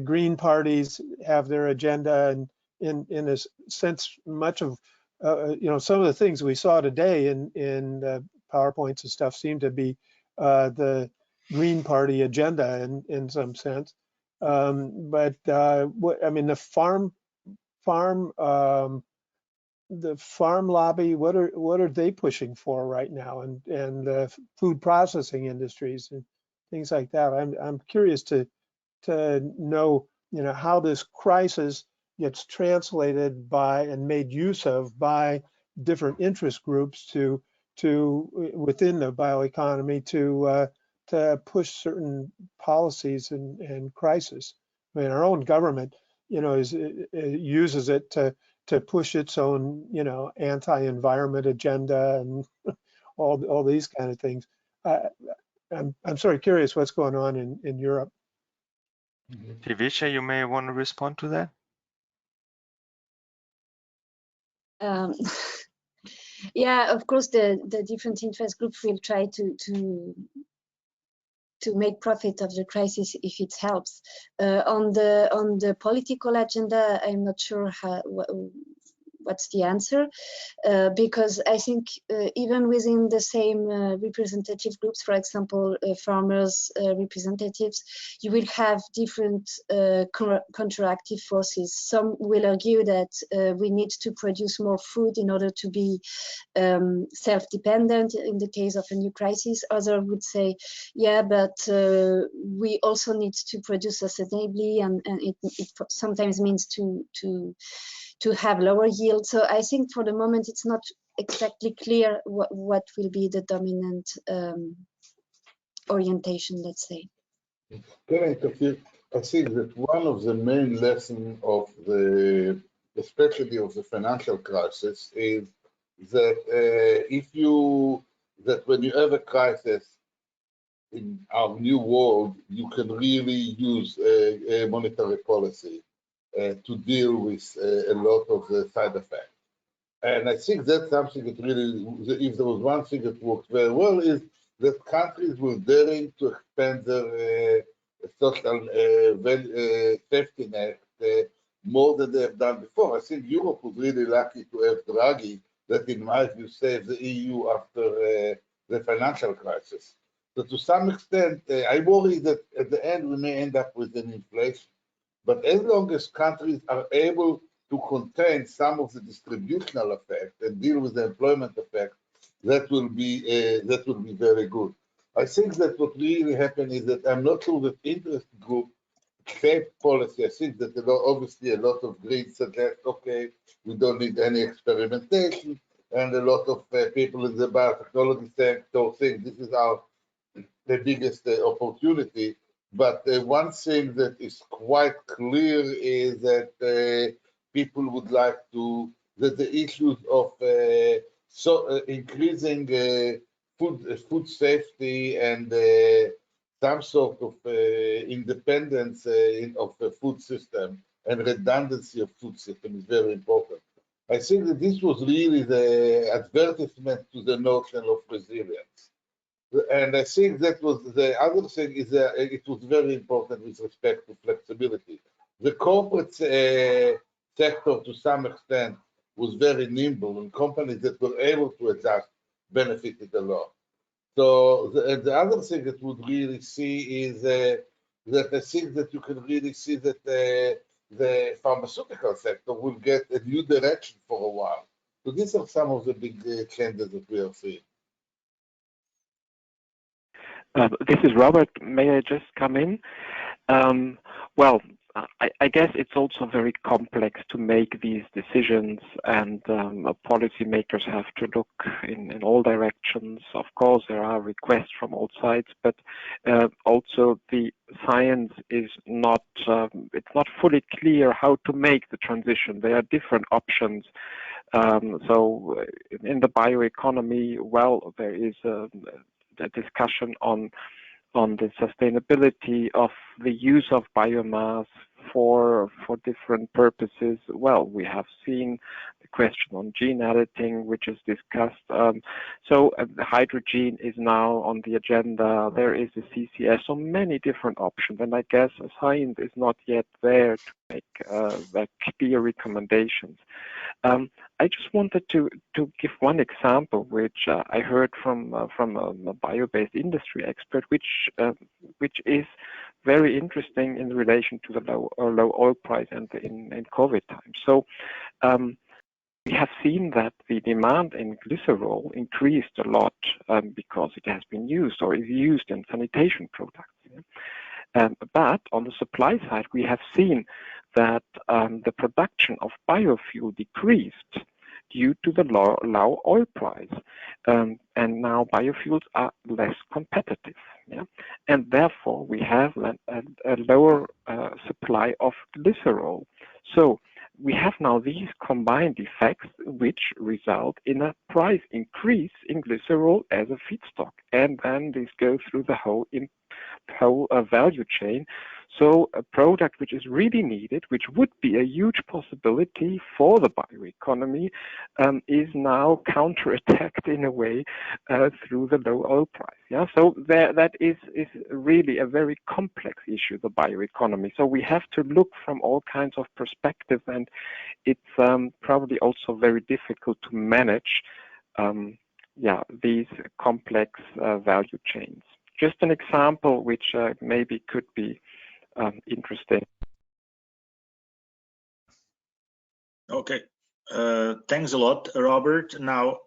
Green parties have their agenda, and in a sense, much of you know, some of the things we saw today in the PowerPoints and stuff seem to be the Green Party agenda in some sense. But what I mean, the farm lobby, what are they pushing for right now, and the food processing industries and things like that. I'm curious to know, you know, how this crisis gets translated by and made use of by different interest groups to within the bioeconomy to push certain policies and crisis. I mean, our own government, you know, uses it to push its own, you know, anti-environment agenda and all these kind of things. I'm sort of curious what's going on in Europe. Tivisha, you may want to respond to that. Yeah, of course, the different interest groups will try to make profit of the crisis if it helps. On the political agenda, I'm not sure what's the answer, because I think even within the same representative groups, for example, farmers representatives, you will have different counteractive forces. Some will argue that we need to produce more food in order to be self-dependent in the case of a new crisis. Others would say, yeah, but we also need to produce sustainably, and it sometimes means to have lower yield. So I think for the moment it's not exactly clear what will be the dominant orientation, let's say. Correct. I think that one of the main lessons of especially of the financial crisis, is that when you have a crisis in our new world, you can really use a monetary policy to deal with a lot of the side effects. And I think that's something that really, if there was one thing that worked very well, is that countries were daring to expand their social safety net more than they have done before. I think Europe was really lucky to have Draghi, that in my view saved the EU after the financial crisis. So to some extent, I worry that at the end we may end up with an inflation. But as long as countries are able to contain some of the distributional effect and deal with the employment effect, that will be very good. I think that what really happened is that I'm not sure that interest group shaped policy. I think that obviously a lot of Greens suggest, okay, we don't need any experimentation, and a lot of people in the biotechnology sector think this is the biggest opportunity. But one thing that is quite clear is that people would like that the issues of increasing food safety and some sort of independence of the food system and redundancy of food system is very important. I think that this was really the advertisement to the notion of resilience. And I think that was the other thing is that it was very important with respect to flexibility. The corporate sector, to some extent, was very nimble, and companies that were able to adjust benefited a lot. So the other thing that we would really see is that I think that you can really see that the pharmaceutical sector will get a new direction for a while. So these are some of the big changes that we are seeing. This is Robert. May I just come in? Well, I guess it's also very complex to make these decisions, and policymakers have to look in all directions. Of course, there are requests from all sides, but also the science is not, it's not fully clear how to make the transition. There are different options. So in the bioeconomy, well, there is a discussion on the sustainability of the use of biomass for different purposes. Well, we have seen the question on gene editing, which is discussed. So hydrogen is now on the agenda. There is a CCS, so many different options. And I guess science is not yet there to make the clear recommendations. I just wanted to give one example, which I heard from a bio-based industry expert, which is very interesting in relation to the low oil price and in COVID times. So we have seen that the demand in glycerol increased a lot because it has been used or is used in sanitation products. But on the supply side, we have seen that the production of biofuel decreased due to the low oil price, and now biofuels are less competitive, and therefore we have a lower supply of glycerol. So we have now these combined effects which result in a price increase in glycerol as a feedstock, and then this goes through the whole value chain. So a product which is really needed, which would be a huge possibility for the bioeconomy, is now counterattacked in a way through the low oil price. Yeah, so that is really a very complex issue, the bioeconomy. So we have to look from all kinds of perspectives, and it's probably also very difficult to manage these complex value chains. Just an example which maybe could be interesting. Okay, thanks a lot, Robert. Now,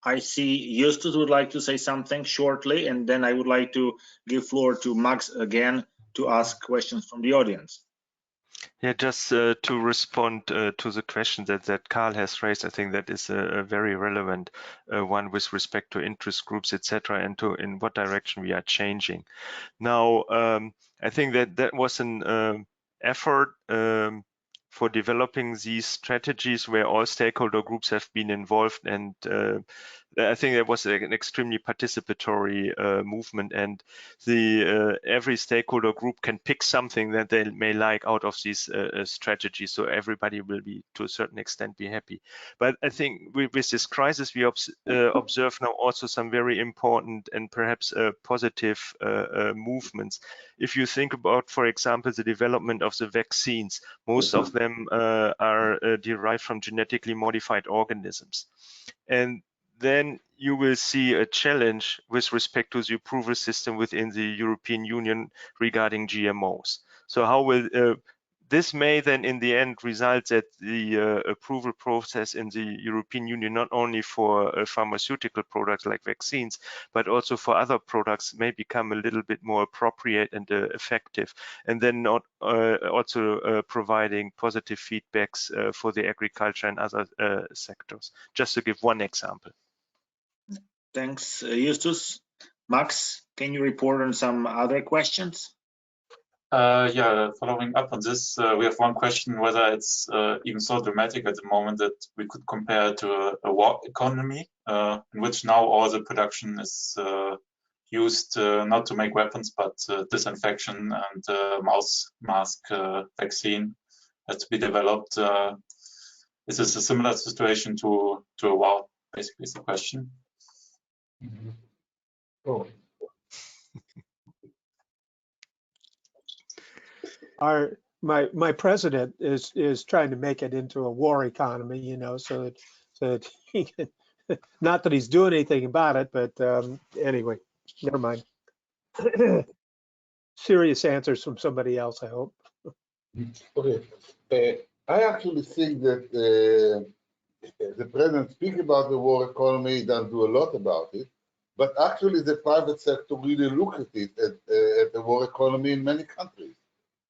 I see Justus would like to say something shortly, and then I would like to give floor to Max again to ask questions from the audience. Yeah, just to respond to the question that Carl has raised, I think that is a very relevant one with respect to interest groups, etc., and to in what direction we are changing. Now, I think that was an effort for developing these strategies where all stakeholder groups have been involved, and I think it was an extremely participatory movement, and every stakeholder group can pick something that they may like out of these strategies, so everybody will be, to a certain extent, be happy. But I think with this crisis, we observe now also some very important and perhaps positive movements. If you think about, for example, the development of the vaccines, most of them are derived from genetically modified organisms. And then you will see a challenge with respect to the approval system within the European Union regarding GMOs. So how will this may then in the end result that the approval process in the European Union, not only for pharmaceutical products like vaccines, but also for other products, may become a little bit more appropriate and effective, and then not also providing positive feedbacks for the agriculture and other sectors, just to give one example. Thanks, Justus. Max, can you report on some other questions? Yeah, following up on this, we have one question whether it's even so dramatic at the moment that we could compare it to a war economy, in which now all the production is used not to make weapons, but disinfection and mouse mask vaccine has to be developed. Is this a similar situation to a war? Basically, is the question. Mm-hmm. Oh. My president is trying to make it into a war economy, you know, so that he can, not that he's doing anything about it, but anyway, never mind. Serious answers from somebody else, I hope. Okay, I actually think that the president speaks about the war economy, doesn't do a lot about it, but actually the private sector really look at it at the war economy in many countries.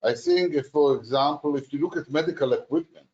I think, for example, if you look at medical equipment,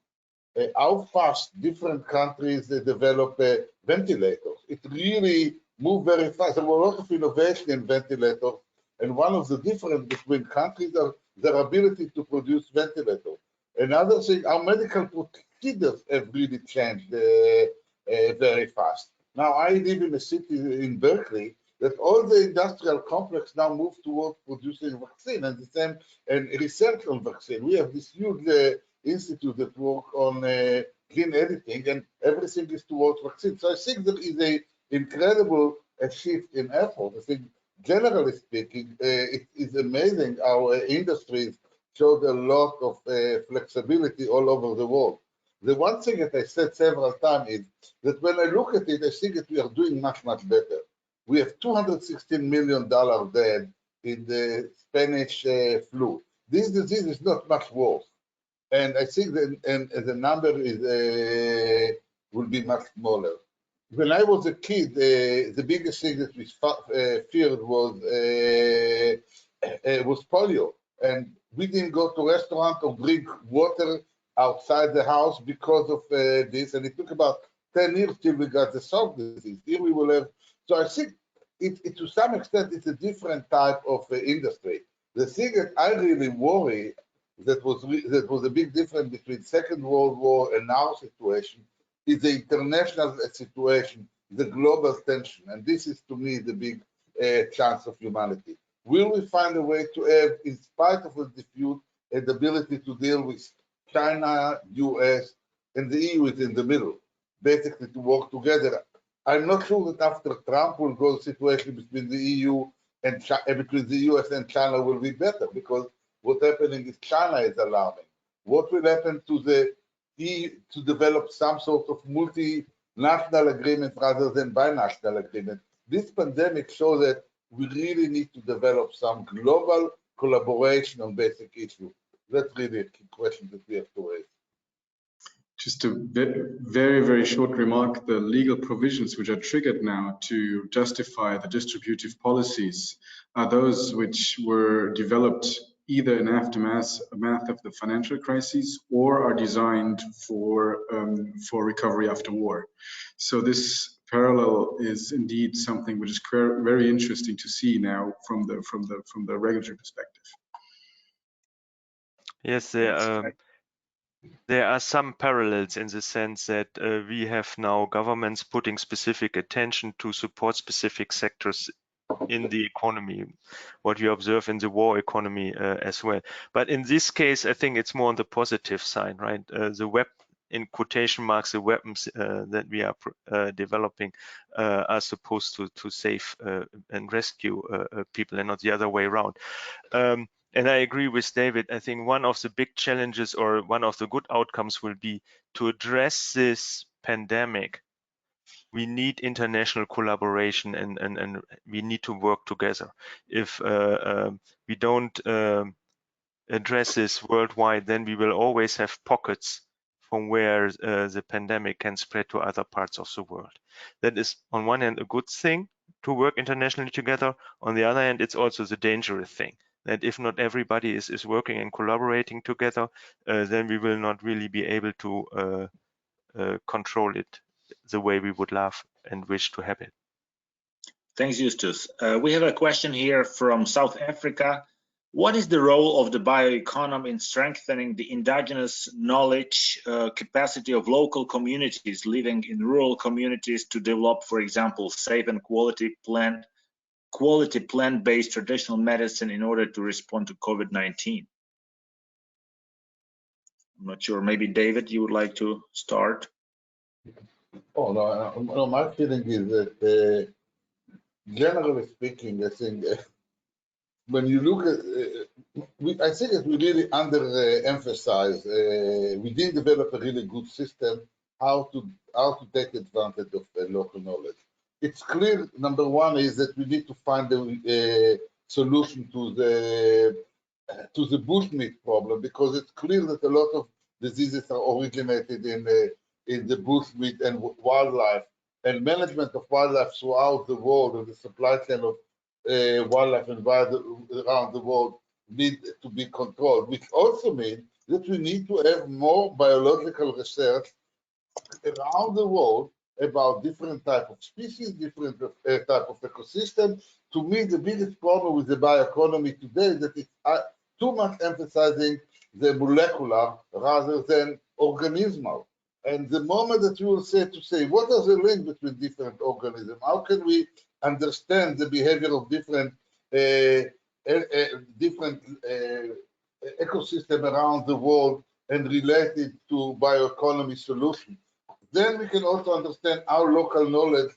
how fast different countries develop ventilators. It really moved very fast. There were a lot of innovation in ventilators, and one of the differences between countries are their ability to produce ventilators. Another thing, our medical procedures have really changed very fast. Now, I live in a city in Berkeley that all the industrial complex now move towards producing vaccine and the same and research on vaccine. We have this huge institute that work on gene editing, and everything is towards vaccine. So I think there is an incredible shift in effort. I think, generally speaking, it is amazing our industries showed a lot of flexibility all over the world. The one thing that I said several times is that when I look at it, I think that we are doing much, much better. We have $216 million dead in the Spanish flu. This disease is not much worse. And I think that the number is will be much smaller. When I was a kid, the biggest thing that we feared was polio, and we didn't go to restaurant or drink water outside the house because of this. And it took about 10 years till we got the Salk disease. Here we will have. So I think it to some extent it's a different type of industry. The thing that I really worry that was a big difference between Second World War and our situation is the international situation, the global tension, and this is to me the big chance of humanity. Will we find a way to have, in spite of a dispute, the ability to deal with China, US, and the EU is in the middle, basically to work together? I'm not sure that after Trump will go, the situation between the EU and between the US and China will be better, because what's happening is China is alarming. What will happen to the EU to develop some sort of multinational agreement rather than binational agreement? This pandemic shows that we really need to develop some global collaboration on basic issues. That's really a key question that we have to raise. Just a very, very short remark. The legal provisions which are triggered now to justify the distributive policies are those which were developed either in aftermath of the financial crisis or are designed for recovery after war. So this parallel is indeed something which is very interesting to see now from the regulatory perspective. Yes, there are some parallels in the sense that we have now governments putting specific attention to support specific sectors in the economy, what you observe in the war economy as well. But in this case, I think it's more on the positive side, right? The in quotation marks, the weapons that we are developing are supposed to save and rescue people, and not the other way around. And I agree with David. I think one of the big challenges, or one of the good outcomes, will be to address this pandemic. We need international collaboration, and we need to work together. If we don't address this worldwide, then we will always have pockets from where the pandemic can spread to other parts of the world. That is, on one hand, a good thing to work internationally together. On the other hand, it's also the dangerous thing, that if not everybody is working and collaborating together, then we will not really be able to control it the way we would love and wish to have it. Thanks, Justus. We have a question here from South Africa. What is the role of the bioeconomy in strengthening the indigenous knowledge capacity of local communities living in rural communities to develop, for example, safe and quality plant-based traditional medicine in order to respond to COVID-19? I'm not sure. Maybe David, you would like to start? Oh, no, my feeling is that generally speaking, I think when you look at, I think that we really underemphasize. We didn't develop a really good system how to take advantage of local knowledge. It's clear. Number one is that we need to find a solution to the bushmeat problem, because it's clear that a lot of diseases are originated in the bushmeat and wildlife, and management of wildlife throughout the world and the supply chain of wildlife around the world need to be controlled, which also means that we need to have more biological research around the world about different type of species, different type of ecosystem. To me, the biggest problem with the bioeconomy today is that it's too much emphasizing the molecular rather than organismal. And the moment that you will say what are the links between different organisms? How can we understand the behavior of different ecosystem around the world and relate it to bioeconomy solutions? Then we can also understand how local knowledge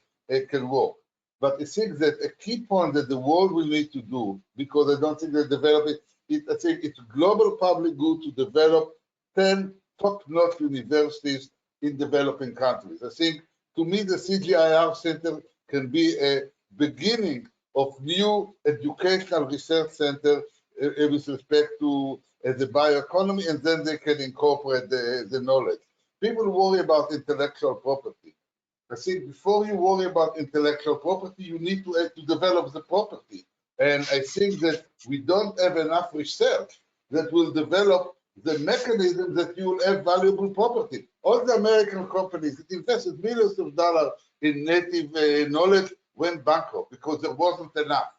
can work. But I think that a key point that the world will need to do, because I don't think they develop it, I think it's global public good to develop 10 top-notch universities in developing countries. I think, to me, the CGIAR Center can be a beginning of new educational research center with respect to the bioeconomy, and then they can incorporate the knowledge. People worry about intellectual property. I think before you worry about intellectual property, you need to develop the property. And I think that we don't have enough research that will develop the mechanism that you will have valuable property. All the American companies that invested millions of dollars in native knowledge went bankrupt because there wasn't enough.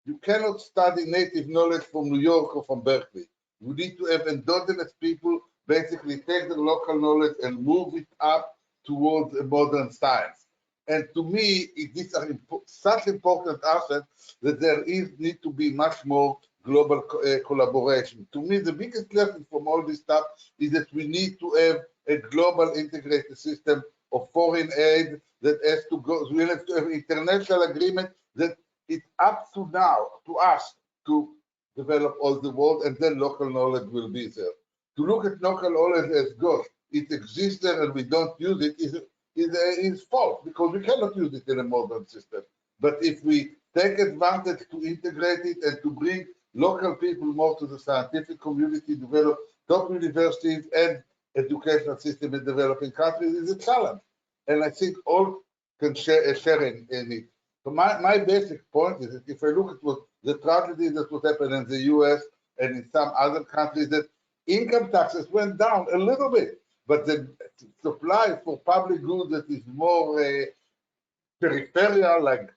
You cannot study native knowledge from New York or from Berkeley. You need to have endogenous people basically take the local knowledge and move it up towards a modern science. And to me, these are such important assets that there need to be much more global collaboration. To me, the biggest lesson from all this stuff is that we need to have a global integrated system of foreign aid that has to go. We have to have international agreement that it's up to now to us to develop all the world, and then local knowledge will be there. To look at local knowledge as good, it exists there and we don't use it is false, because we cannot use it in a modern system. But if we take advantage to integrate it and to bring local people more to the scientific community, develop top universities and educational system in developing countries is a challenge. And I think all can share in it. So my basic point is that if I look at what the tragedy that was happening in the US and in some other countries, that income taxes went down a little bit, but the supply for public goods that is more peripheral, like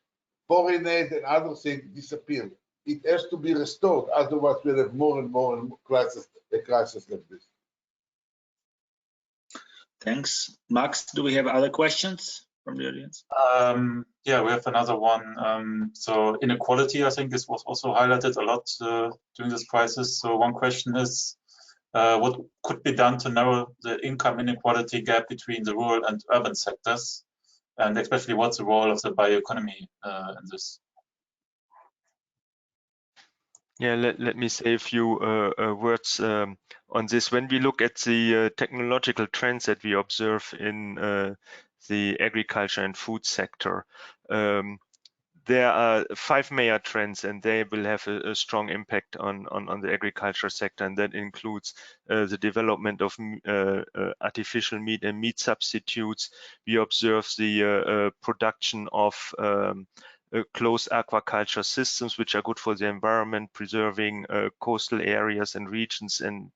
foreign aid and other things, disappeared. It has to be restored, otherwise we'll have more and more crisis like this. Thanks. Max, do we have other questions from the audience? Yeah, we have another one. So inequality, I think, this was also highlighted a lot during this crisis. So one question is, what could be done to narrow the income inequality gap between the rural and urban sectors? And especially, what's the role of the bioeconomy in this? Yeah, let me say a few words on this. When we look at the technological trends that we observe in the agriculture and food sector, there are 5 major trends, and they will have a strong impact on the agriculture sector, and that includes the development of artificial meat and meat substitutes. We observe the production of closed aquaculture systems, which are good for the environment, preserving coastal areas and regions and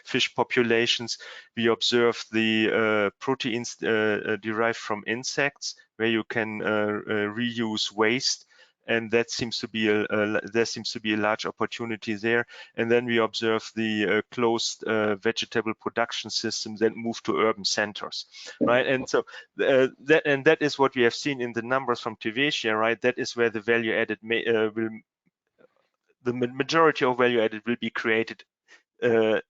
fish populations. We observe the proteins derived from insects, where you can reuse waste, and that seems to be there seems to be a large opportunity there. And then we observe the closed vegetable production systems that move to urban centers, right? And so that is what we have seen in the numbers from Tuvesia, right? That is where the value added the majority of value added will be created,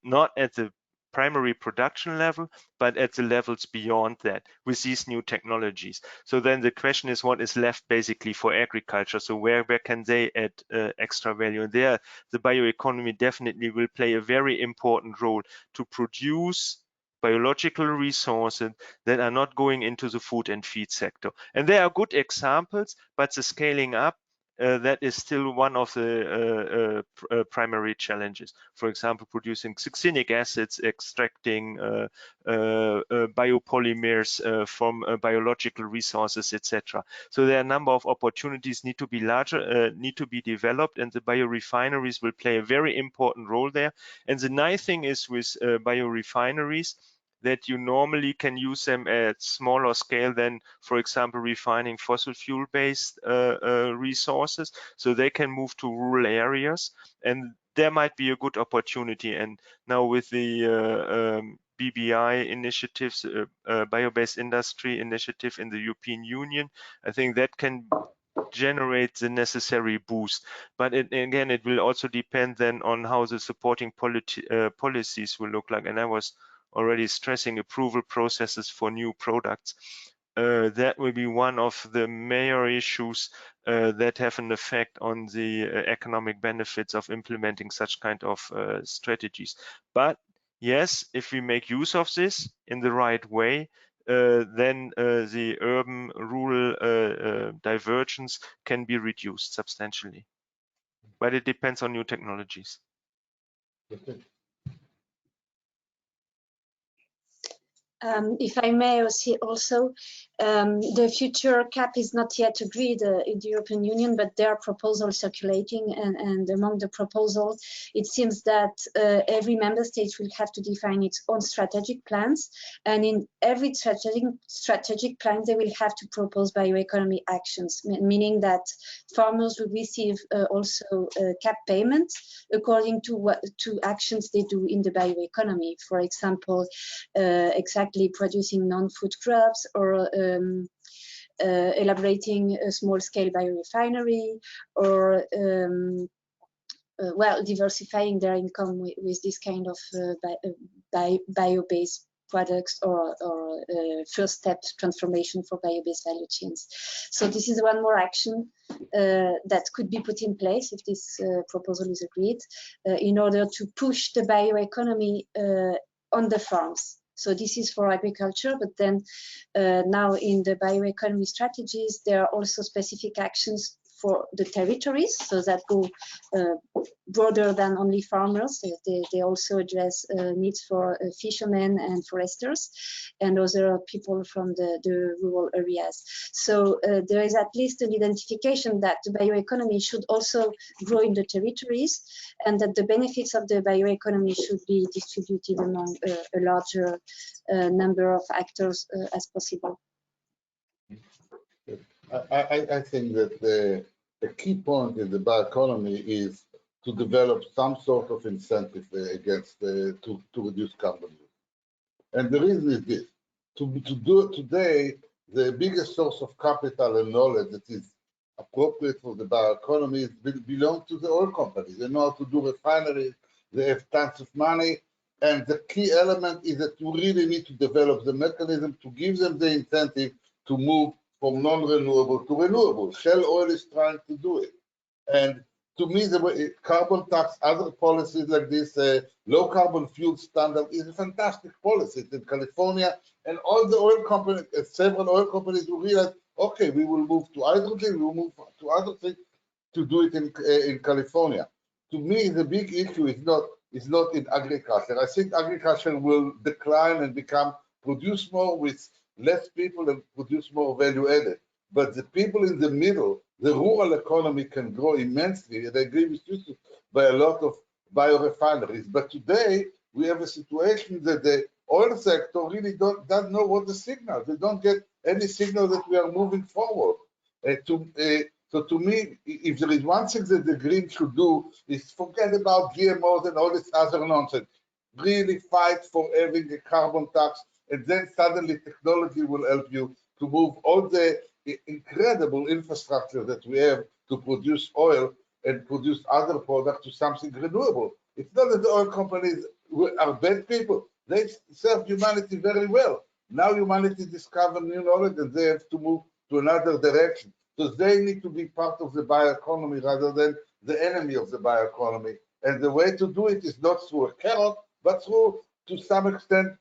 not at the primary production level, but at the levels beyond that with these new technologies. So then the question is, what is left basically for agriculture? So where can they add extra value? And there, the bioeconomy definitely will play a very important role to produce biological resources that are not going into the food and feed sector. And there are good examples, but the scaling up, that is still one of the primary challenges. For example, producing succinic acids, extracting biopolymers from biological resources, etc. So there are a number of opportunities need to be larger, need to be developed, and the biorefineries will play a very important role there. And the nice thing is with biorefineries, that you normally can use them at smaller scale than, for example, refining fossil fuel-based resources. So they can move to rural areas, and there might be a good opportunity. And now with the BBI initiatives, bio-based industry initiative in the European Union, I think that can generate the necessary boost. But again, it will also depend then on how the supporting policies will look like. And I was already stressing approval processes for new products. That will be one of the major issues that have an effect on the economic benefits of implementing such kind of strategies. But yes, if we make use of this in the right way, then the urban-rural divergence can be reduced substantially. But it depends on new technologies. If I may also, the future cap is not yet agreed in the European Union, but there are proposals circulating, and among the proposals, it seems that every member state will have to define its own strategic plans, and in every strategic plan, they will have to propose bioeconomy actions, meaning that farmers will receive also cap payments according to actions they do in the bioeconomy. For example, producing non-food crops, or elaborating a small-scale biorefinery, or well, diversifying their income with this kind of bio-based products, or first step transformation for bio-based value chains. So this is one more action that could be put in place if this proposal is agreed, in order to push the bioeconomy on the farms. So this is for agriculture, but then now in the bioeconomy strategies, there are also specific actions for the territories, so that go broader than only farmers. They also address needs for fishermen and foresters and other people from the rural areas. So there is at least an identification that the bioeconomy should also grow in the territories, and that the benefits of the bioeconomy should be distributed among a larger number of actors as possible. I think that the key point in the bioeconomy is to develop some sort of incentive against to reduce carbon use. And the reason is this: to do it today, the biggest source of capital and knowledge that is appropriate for the bioeconomy belongs to the oil companies. They know how to do refineries. They have tons of money. And the key element is that you really need to develop the mechanism to give them the incentive to move from non-renewable to renewable. Shell oil is trying to do it. And to me, the carbon tax, other policies like this, low carbon fuel standard is a fantastic policy. It's in California, and all the oil companies, several oil companies will realize, okay, we will move to hydrogen, we will move to other things to do it in California. To me, the big issue is not in agriculture. I think agriculture will decline and produce more with less people and produce more value added. But the people in the middle, the rural economy, can grow immensely, and I agree with you, by a lot of biorefineries. But today we have a situation that the oil sector really doesn't know what the signal. They don't get any signal that we are moving forward. So to me, if there is one thing that the Greens should do, is forget about GMOs and all this other nonsense. Really fight for having a carbon tax, and then suddenly technology will help you to move all the incredible infrastructure that we have to produce oil and produce other products to something renewable. It's not that the oil companies are bad people. They serve humanity very well. Now humanity discovered new knowledge and they have to move to another direction. So they need to be part of the bioeconomy rather than the enemy of the bioeconomy. And the way to do it is not through a carrot, but through, to some extent,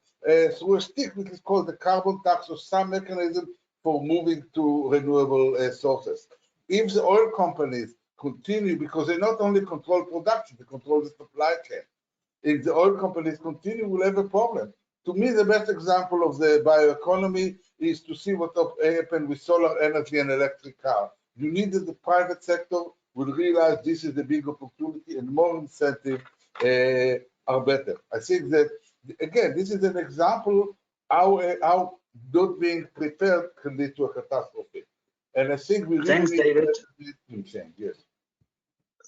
through a stick, which is called the carbon tax, or some mechanism for moving to renewable sources. If the oil companies continue, because they not only control production, they control the supply chain. If the oil companies continue, we'll have a problem. To me, the best example of the bioeconomy is to see what happened with solar energy and electric car. You need that the private sector will realize this is a big opportunity, and more incentive are better. I think that, again, this is an example how not being prepared can lead to a catastrophe. And I think we really need David. to change. Yes.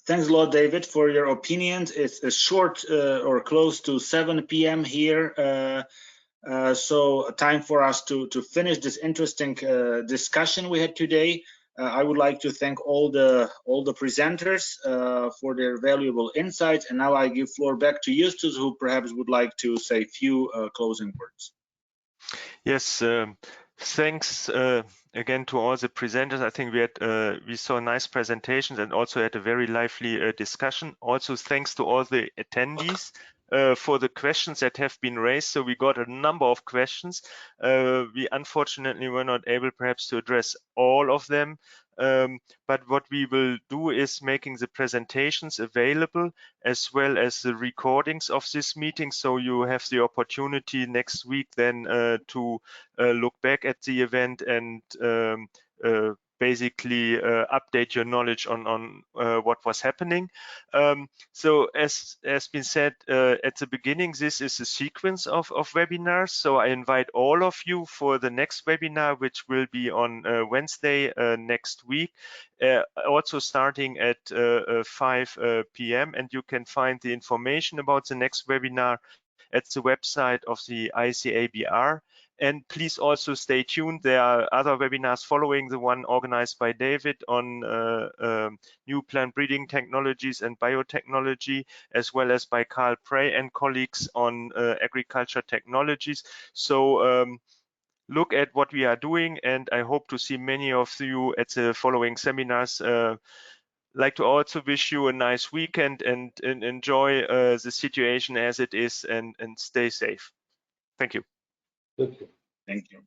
Thanks a lot, David, for your opinions. It's a short or close to 7 p.m. here. So time for us to finish this interesting discussion we had today. I would like to thank all the presenters for their valuable insights. And now I give floor back to Justus, who perhaps would like to say a few closing words. Yes, thanks again to all the presenters. I think we saw nice presentations and also had a very lively discussion. Also, thanks to all the attendees for the questions that have been raised. So we got a number of questions. We unfortunately were not able perhaps to address all of them. But what we will do is making the presentations available as well as the recordings of this meeting. So you have the opportunity next week then to look back at the event and basically update your knowledge on what was happening. So as been said at the beginning, this is a sequence of webinars. So I invite all of you for the next webinar, which will be on Wednesday next week, also starting at 5 p.m. And you can find the information about the next webinar at the website of the ICABR. And please also stay tuned. There are other webinars following the one organized by David on new plant breeding technologies and biotechnology, as well as by Carl Prey and colleagues on agriculture technologies. So look at what we are doing, and I hope to see many of you at the following seminars. Like to also wish you a nice weekend and enjoy the situation as it is, and stay safe. Thank you. Thank you. Thank you.